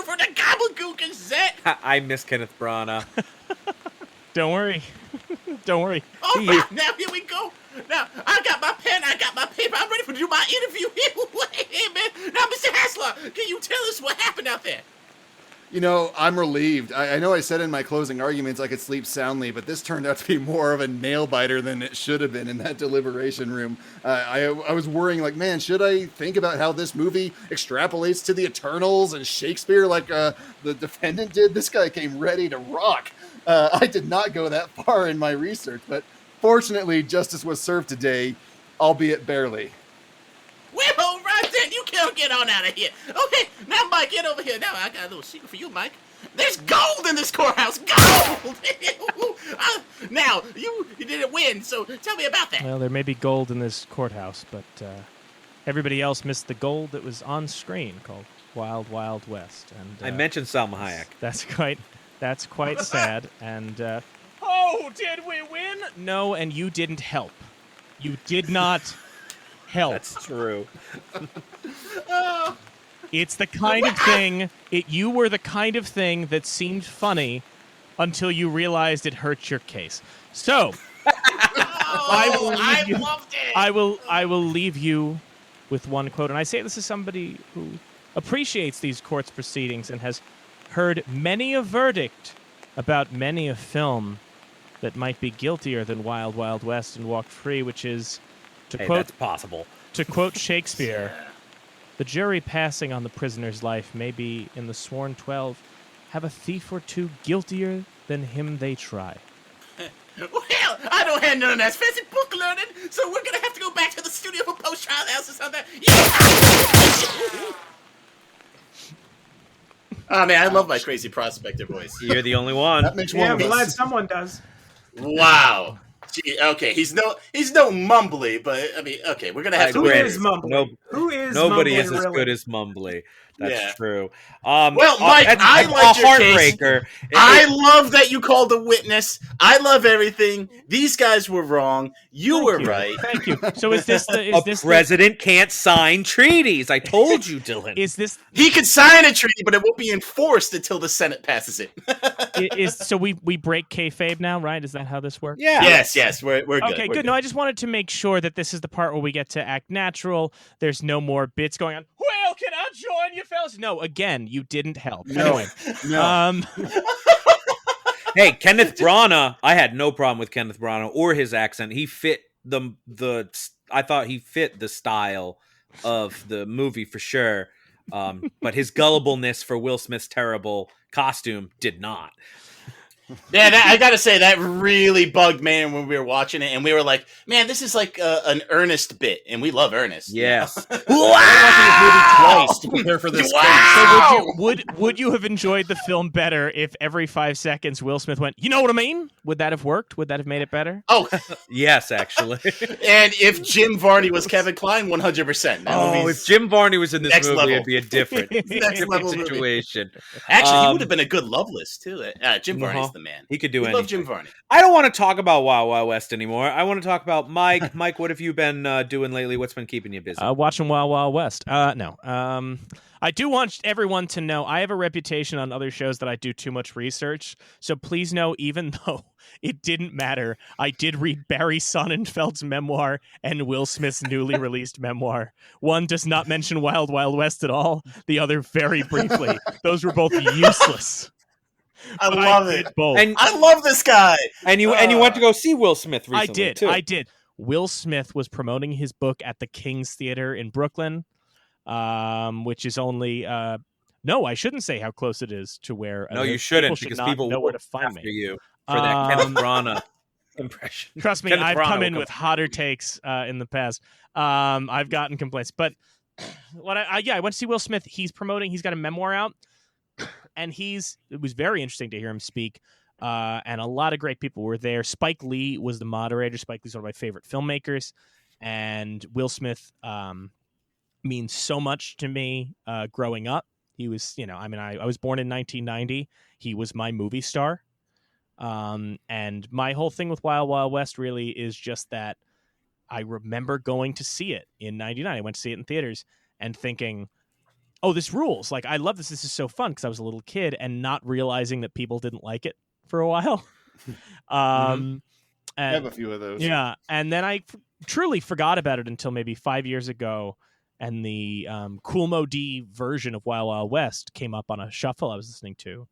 For the Gobbledygook Gazette. I miss Kenneth Branagh. Don't worry. Don't worry. All right, now here we go. Now, I got my pen, I got my paper. I'm ready to do my interview here. Hey, man. Now, Mr. Haslar, can you tell us what happened out there? I'm relieved. I know I said in my closing arguments I could sleep soundly, but this turned out to be more of a nail biter than it should have been in that deliberation room. I was worrying, like, man, should I think about how this movie extrapolates to the Eternals and Shakespeare like the defendant did? This guy came ready to rock. I did not go that far in my research, but fortunately, justice was served today, albeit barely. Well, right then, you can't get on out of here. Okay, now, Mike, get over here. Now, I got a little secret for you, Mike. There's gold in this courthouse. Gold! Now, you didn't win, so tell me about that. Well, there may be gold in this courthouse, but everybody else missed the gold that was on screen called Wild Wild West. And I mentioned Salma Hayek. That's quite sad. And oh, did we win? No, and you didn't help. You did not help. That's true. It's the kind of thing. You were the kind of thing that seemed funny until you realized it hurt your case. So I loved it. I will leave you with one quote, and I say this as somebody who appreciates these court's proceedings and has heard many a verdict about many a film that might be guiltier than Wild Wild West and walked free, which is that's possible. To quote Shakespeare, the jury passing on the prisoner's life may be in the sworn 12, have a thief or two guiltier than him they try. Well, I don't have none of that fancy book learning, so we're going to have to go back to the studio for post-trial analysis on that. Yeah! Oh, man, I love my crazy prospector voice. You're the only one. That makes one I'm of us. glad someone does. Wow. Gee, okay, he's no mumbly, but I mean, okay, we're gonna have to. Who is mumbly? Nobody is really? as good as mumbly. That's true. Well, Mike, I like your heartbreaker. I love that you called a witness. I love everything. These guys were wrong. You were right. Thank you. So is this the president can't sign treaties? I told you, Dylan. Is this he could sign a treaty, but it won't be enforced until the Senate passes it. So we break kayfabe now, right? Is that how this works? Yeah. Yes. We're good. Okay, good. No, I just wanted to make sure that this is the part where we get to act natural. There's no more bits going on. Well, can I join you, fellas? No, again, you didn't help. No. Anyway, No. Hey, Kenneth Branagh. I had no problem with Kenneth Branagh or his accent. He fit I thought he fit the style of the movie for sure. But his gullibleness for Will Smith's terrible costume did not. Yeah, I gotta say that really bugged man when we were watching it, and we were like, "Man, this is like an Ernest bit," and we love Ernest. Yes. Wow! I watched this movie twice to prepare for this. Wow! So would you have enjoyed the film better if every 5 seconds Will Smith went, "You know what I mean"? Would that have worked? Would that have made it better? Oh, yes, actually. And if Jim Varney was Kevin Kline, 100%. If Jim Varney was in this movie, level. it'd be a different situation. Actually, he would have been a good Loveless too. Jim Varney's the man. He could do we anything. love Jim Varney. I don't want to talk about Wild Wild West anymore. I want to talk about Mike. Mike, what have you been doing lately? What's been keeping you busy? Watching Wild Wild West. No. I do want everyone to know I have a reputation on other shows that I do too much research. So please know, even though it didn't matter, I did read Barry Sonnenfeld's memoir and Will Smith's newly released memoir. One does not mention Wild Wild West at all. The other very briefly. Those were both useless. I love it. Both. And I love this guy. And you went to go see Will Smith recently. I did. Will Smith was promoting his book at the King's Theater in Brooklyn, which is only no, I shouldn't say how close it is to where. No, you shouldn't, because people know where to find find me. You for that Kenneth Branagh impression. Trust me, I've come in with hotter takes in the past. I've gotten complaints, but I went to see Will Smith. He's got a memoir out. And it was very interesting to hear him speak, and a lot of great people were there. Spike Lee was the moderator. Spike Lee's one of my favorite filmmakers, and Will Smith means so much to me growing up. He was, I was born in 1990. He was my movie star, and my whole thing with Wild Wild West really is just that I remember going to see it in 99. I went to see it in theaters and thinking, oh, this rules. Like, I love this. This is so fun, because I was a little kid and not realizing that people didn't like it for a while. I have a few of those. Yeah. And then I truly forgot about it until maybe 5 years ago. And the Kool Moe Dee version of Wild Wild West came up on a shuffle I was listening to.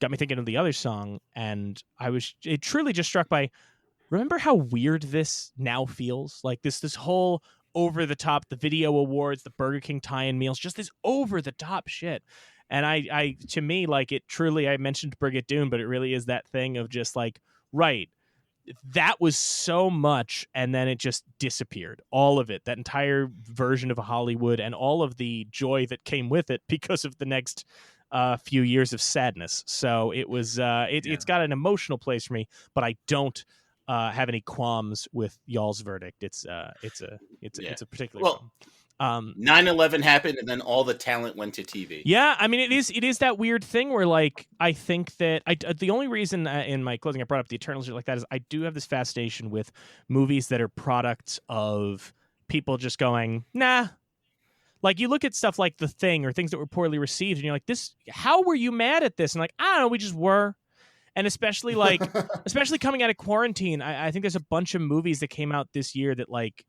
Got me thinking of the other song. And it truly just struck by, remember how weird this now feels? Like this whole over the top, the video awards, the Burger King tie-in meals, just this over the top shit. And I to me, like, it truly, I mentioned Brigadoon, but it really is that thing of just like, right, that was so much, and then it just disappeared. All of it, that entire version of Hollywood, and all of the joy that came with it because of the next few years of sadness. So it was it's got an emotional place for me, but I don't have any qualms with y'all's verdict. It's a particular film. 9/11 happened, and then all the talent went to TV. Yeah, I mean, it is that weird thing where, like, I think that the only reason in my closing I brought up the Eternals like that is I do have this fascination with movies that are products of people just going, nah. Like, you look at stuff like The Thing or things that were poorly received, and you're like, how were you mad at this? And like, I don't know, we just were. And especially coming out of quarantine, I think there's a bunch of movies that came out this year that, like,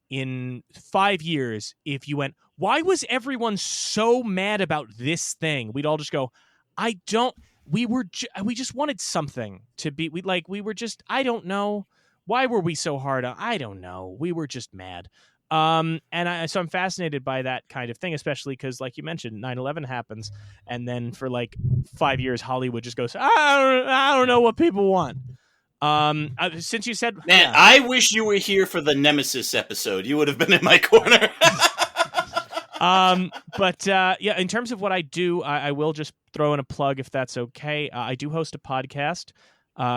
in 5 years, if you went, why was everyone so mad about this thing? We'd all just go, we just wanted something to be, I don't know. Why were we so hard? I don't know. We were just mad. So I'm fascinated by that kind of thing, especially because, like you mentioned, 9/11 happens, and then for like 5 years, Hollywood just goes, I don't know what people want. Since you said, man, I wish you were here for the Nemesis episode. You would have been in my corner. In terms of what I do, I will just throw in a plug if that's okay. I do host a podcast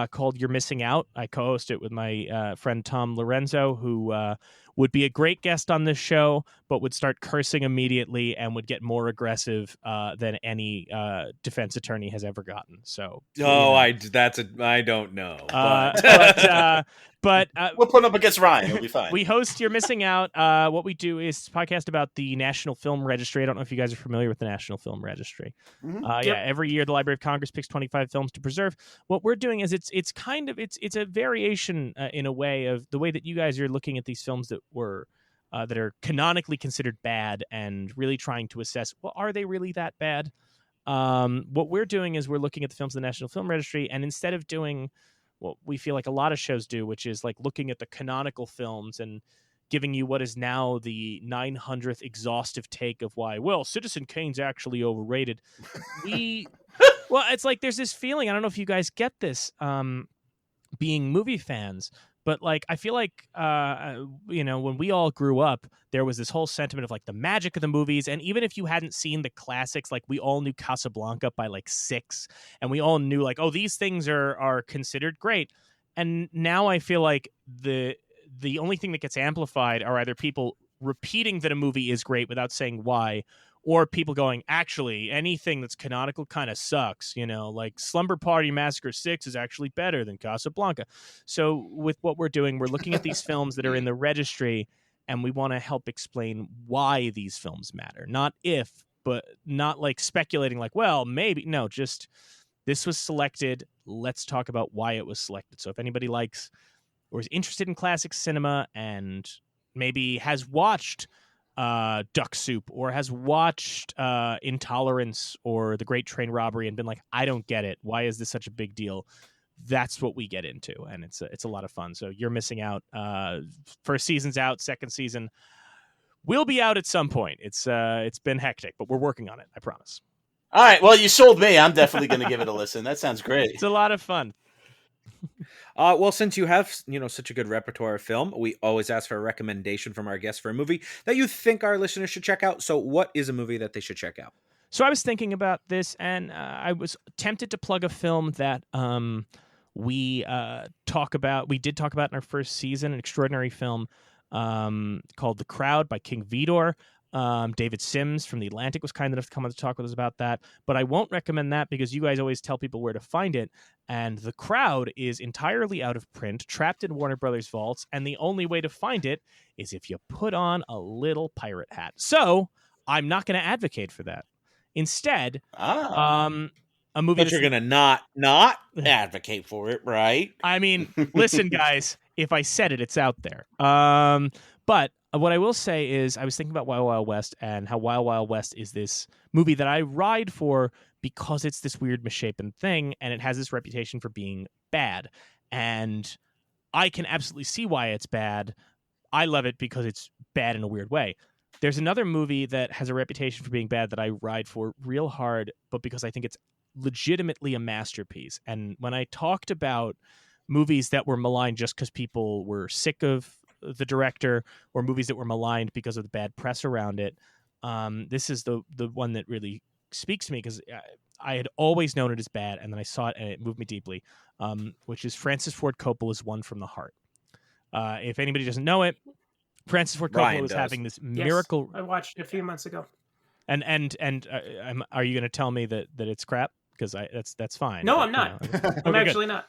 called You're Missing Out. I co-host it with my friend Tom Lorenzo, who would be a great guest on this show, but would start cursing immediately and would get more aggressive than any defense attorney has ever gotten. So, I don't know. But we'll put up against Ryan. It'll be fine. We host You're Missing Out. What we do is a podcast about the National Film Registry. I don't know if you guys are familiar with the National Film Registry. Mm-hmm. Every year the Library of Congress picks 25 films to preserve. What we're doing is it's a variation in a way of the way that you guys are looking at these films that are canonically considered bad and really trying to assess, well, are they really that bad? What we're doing is we're looking at the films of the National Film Registry, and instead of doing what we feel like a lot of shows do, which is like looking at the canonical films and giving you what is now the 900th exhaustive take of why, well, Citizen Kane's actually overrated. Well, it's like there's this feeling, I don't know if you guys get this, being movie fans, but like I feel like when we all grew up, there was this whole sentiment of like the magic of the movies, and even if you hadn't seen the classics, like we all knew Casablanca by like 6, and we all knew like, oh, these things are considered great. And now I feel like the only thing that gets amplified are either people repeating that a movie is great without saying why, or people going, actually, anything that's canonical kind of sucks, like Slumber Party Massacre 6 is actually better than Casablanca. So with what we're doing, we're looking at these films that are in the registry, and we want to help explain why these films matter. Not if, but not like speculating like, well, maybe. No, just this was selected. Let's talk about why it was selected. So if anybody likes or is interested in classic cinema and maybe has watched Duck Soup or has watched Intolerance or The Great Train Robbery and been like, I don't get it. Why is this such a big deal? That's what we get into, and it's a lot of fun. So you're missing out. First season's out, second season will be out at some point. It's been hectic, but we're working on it. I promise. All right. Well, you sold me. I'm definitely going to give it a listen. That sounds great. It's a lot of fun. Well, since you have, such a good repertoire of film, we always ask for a recommendation from our guests for a movie that you think our listeners should check out. So what is a movie that they should check out? So I was thinking about this, and I was tempted to plug a film that we did talk about in our first season, an extraordinary film called The Crowd by King Vidor. David Sims from The Atlantic was kind enough to come on to talk with us about that, but I won't recommend that because you guys always tell people where to find it, and The Crowd is entirely out of print, trapped in Warner Brothers vaults, and the only way to find it is if you put on a little pirate hat. So I'm not going to advocate for that. Instead, a movie. But you're going to not advocate for it, right? I mean, listen, guys, if I said it, it's out there. But what I will say is I was thinking about Wild Wild West and how Wild Wild West is this movie that I ride for because it's this weird misshapen thing and it has this reputation for being bad. And I can absolutely see why it's bad. I love it because it's bad in a weird way. There's another movie that has a reputation for being bad that I ride for real hard, but because I think it's legitimately a masterpiece. And when I talked about movies that were maligned just because people were sick of the director, or movies that were maligned because of the bad press around it, this is the one that really speaks to me because I had always known it as bad, and then I saw it and it moved me deeply, which is Francis Ford Coppola's One from the Heart. If anybody doesn't know it, Francis Ford Coppola was having this miracle. I watched it a few months ago. And are you going to tell me that it's crap? Because that's fine. No, I'm not. I'm actually not.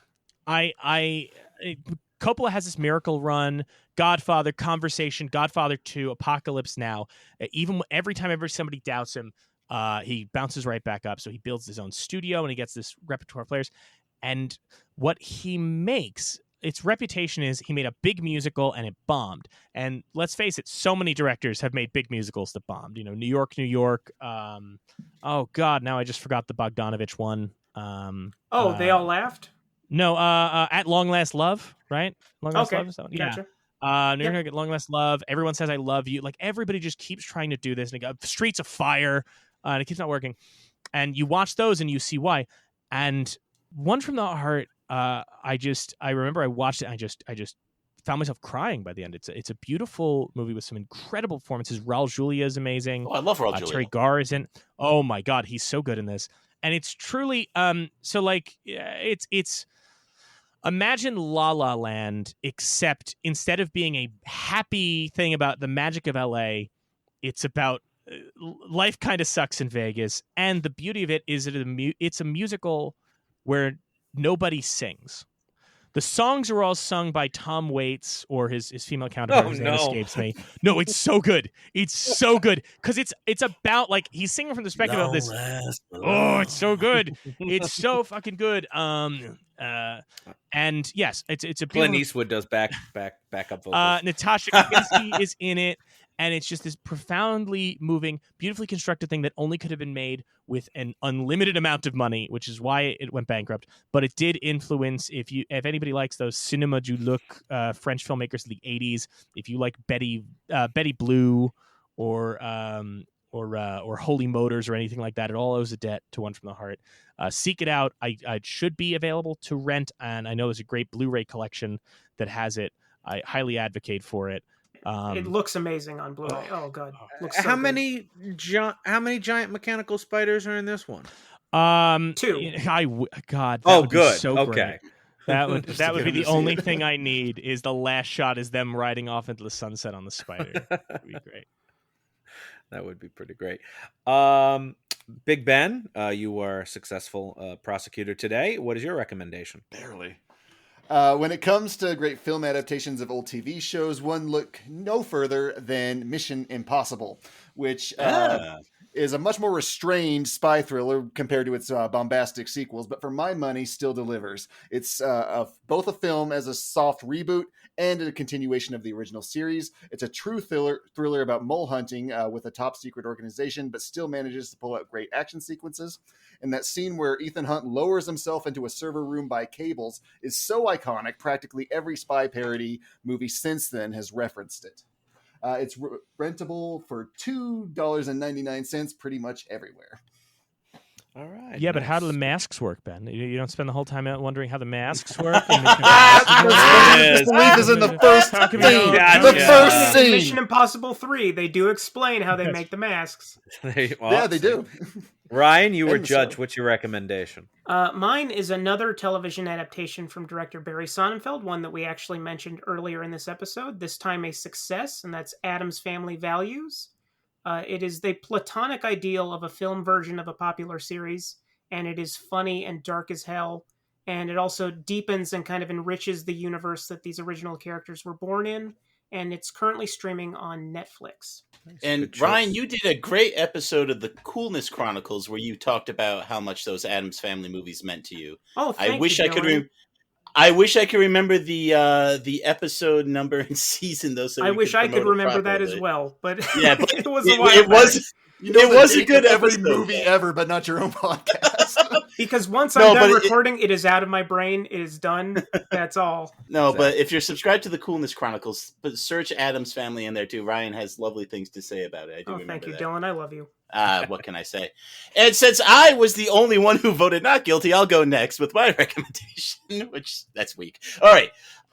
Coppola has this miracle run, Godfather, Conversation, Godfather 2, Apocalypse Now. Even every time somebody doubts him, he bounces right back up. So he builds his own studio and he gets this repertoire of players. And what he makes, its reputation is he made a big musical and it bombed. And let's face it, so many directors have made big musicals that bombed. New York. Oh God, now I just forgot the Bogdanovich one. They all laughed? No, At Long Last Love, right? Long Last Love, is that one? Gotcha. Yeah. New York, At Long Last Love. Everyone says I love you. Like everybody just keeps trying to do this, and Streets of Fire, and it keeps not working. And you watch those, and you see why. And One from the Heart, I remember I watched it, and I just found myself crying by the end. It's a beautiful movie with some incredible performances. Raul Julia is amazing. Oh, I love Raul Julia. Terry Garr is in. Oh my God, he's so good in this. And it's truly it's imagine La La Land, except instead of being a happy thing about the magic of LA, it's about life kind of sucks in Vegas. And the beauty of it is it's a musical where nobody sings. The songs are all sung by Tom Waits or his female counterpart. His name escapes me. No, it's so good. It's so good because it's about like he's singing from the perspective of this. Oh, it's so good. It's so fucking good. And yes, it's a Clint Eastwood does back up vocals. Natasha Kinski is in it, And it's just this profoundly moving, beautifully constructed thing that only could have been made with an unlimited amount of money, which is why it went bankrupt. But it did influence, if anybody likes those Cinéma du Look French filmmakers of the 80s, if you like Betty Blue or Holy Motors or anything like that, it all owes a debt to One from the Heart. Seek it out. It should be available to rent, and I know there's a great Blu-ray collection that has it. I highly advocate for it. It looks amazing on Blu-ray. Oh god, looks so how good. many giant mechanical spiders are in this one? 2. God. That would good. Be so okay. Great. That would be the only thing I need. Is the last shot is them riding off into the sunset on the spider. That'd be great. That would be pretty great. Big Ben, you are a successful prosecutor today. What is your recommendation? Barely. When it comes to great film adaptations of old TV shows, one look no further than Mission Impossible, which is a much more restrained spy thriller compared to its bombastic sequels, but for my money, still delivers. It's both a film as a soft reboot and a continuation of the original series. It's a true thriller about mole hunting with a top secret organization, but still manages to pull out great action sequences. And that scene where Ethan Hunt lowers himself into a server room by cables is so iconic, practically every spy parody movie since then has referenced it. It's rentable for $2.99 pretty much everywhere. All right. Yeah, nice. But how do the masks work, Ben? You don't spend the whole time out wondering how the masks work? Disbelief is in the first scene. The first scene. Mission Impossible 3, they do explain how they make the masks. They do. Ryan, you were judge. What's your recommendation? Mine is another television adaptation from director Barry Sonnenfeld, one that we actually mentioned earlier in this episode, this time a success, and that's Addams Family Values. It is the platonic ideal of a film version of a popular series, and it is funny and dark as hell, and it also deepens and kind of enriches the universe that these original characters were born in, and it's currently streaming on Netflix. And Ryan, you did a great episode of the Coolness Chronicles where you talked about how much those Addams Family movies meant to you. Oh, thank you, Dylan. I wish I could remember the episode number and season though. So I wish I could remember that as well, but yeah, but it was a while back. It was a good every episode. movie ever, but not your own podcast. Because once I'm done recording, it is out of my brain. It is done. That's all. No, but if you're subscribed to the Coolness Chronicles, but search Addams Family in there too. Ryan has lovely things to say about it. I do remember thank you, that. Dylan. I love you. What can I say? And since I was the only one who voted not guilty, I'll go next with my recommendation, which that's weak. All right.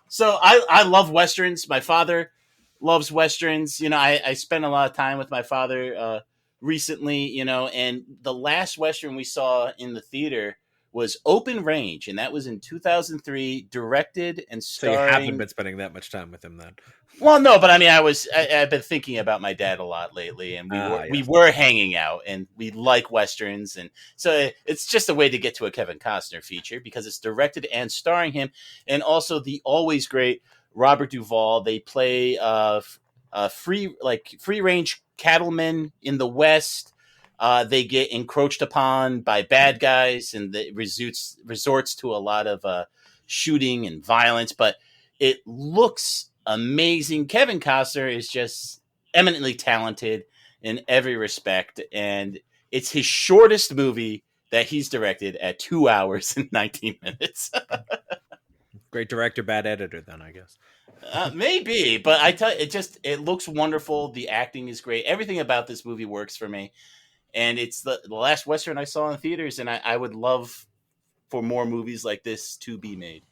So I love Westerns. My father loves Westerns. You know, I spent a lot of time with my father recently, you know, and the last Western we saw in the theater was Open Range, and that was in 2003, directed and starring... So you haven't been spending that much time with him then? Well, no, but I mean, I've been thinking about my dad a lot lately, and we were hanging out, and we like Westerns, and so it's just a way to get to a Kevin Costner feature, because it's directed and starring him, and also the always great Robert Duvall. They play free-range cattlemen in the West. They get encroached upon by bad guys, and it resorts to a lot of shooting and violence, but it looks amazing. Kevin Costner is just eminently talented in every respect, and it's his shortest movie that he's directed at 2 hours and 19 minutes. Great director, bad editor then, I guess. Maybe, but I tell you, it looks wonderful. The acting is great. Everything about this movie works for me. And it's the last Western I saw in theaters, and I would love for more movies like this to be made.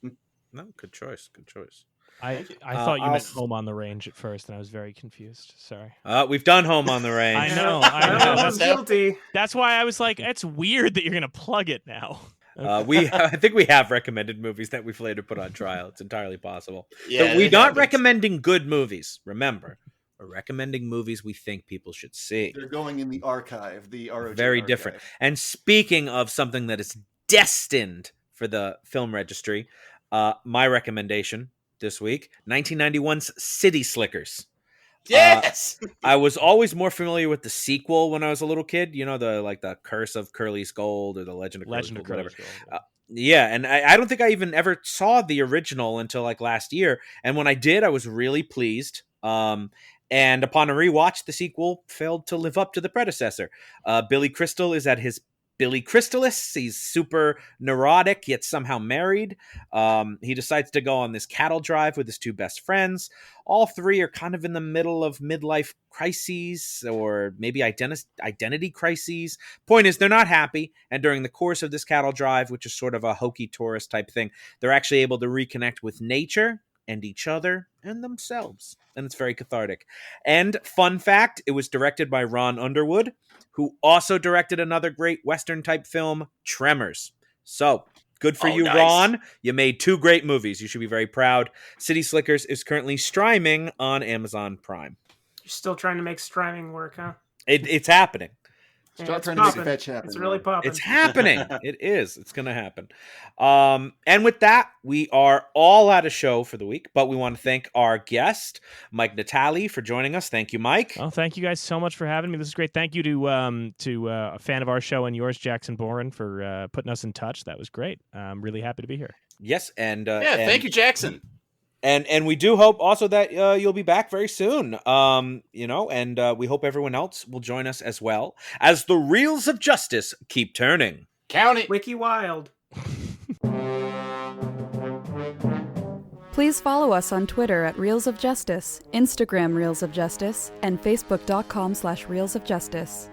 No, good choice. Good choice. I thought you meant Home on the Range at first, and I was very confused. Sorry. We've done Home on the Range. I know. I was guilty. That's why I was like, it's weird that you're going to plug it now. I think we have recommended movies that we've later put on trial. It's entirely possible. Yeah, but we're not recommending good movies. Remember, we're recommending movies we think people should see. They're going in the archive, the ROJ Very archive. different. And speaking of something that is destined for the film registry, my recommendation this week, 1991's City Slickers. Yes! I was always more familiar with the sequel when I was a little kid. You know, the Curse of Curly's Gold or the Legend of Curly's Gold, whatever. Yeah, and I don't think I even ever saw the original until like last year. And when I did, I was really pleased. And upon a rewatch, the sequel failed to live up to the predecessor. Billy Crystal is at his Billy Crystalis. He's super neurotic, yet somehow married. He decides to go on this cattle drive with his two best friends. All three are kind of in the middle of midlife crises or maybe identity crises. Point is, they're not happy. And during the course of this cattle drive, which is sort of a hokey tourist type thing, they're actually able to reconnect with nature and each other and themselves. And it's very cathartic. And fun fact, it was directed by Ron Underwood, who also directed another great Western-type film, Tremors. So, good for you, nice. Ron. You made 2 great movies. You should be very proud. City Slickers is currently streaming on Amazon Prime. You're still trying to make streaming work, huh? It's happening. Start trying to make fetch happen. It's really popping. It's happening. It is. It's going to happen. And with that, we are all out of show for the week, but we want to thank our guest, Mike Natale, for joining us. Thank you, Mike. Oh, thank you guys so much for having me. This is great. Thank you to a fan of our show and yours, Jackson Boren, for putting us in touch. That was great. I'm really happy to be here. Yes, and thank you, Jackson. And we do hope also that you'll be back very soon, and we hope everyone else will join us as well as the Reels of Justice keep turning. Count it. Wicki-Wild. Please follow us on Twitter at Reels of Justice, Instagram Reels of Justice, and Facebook.com/Reels of Justice.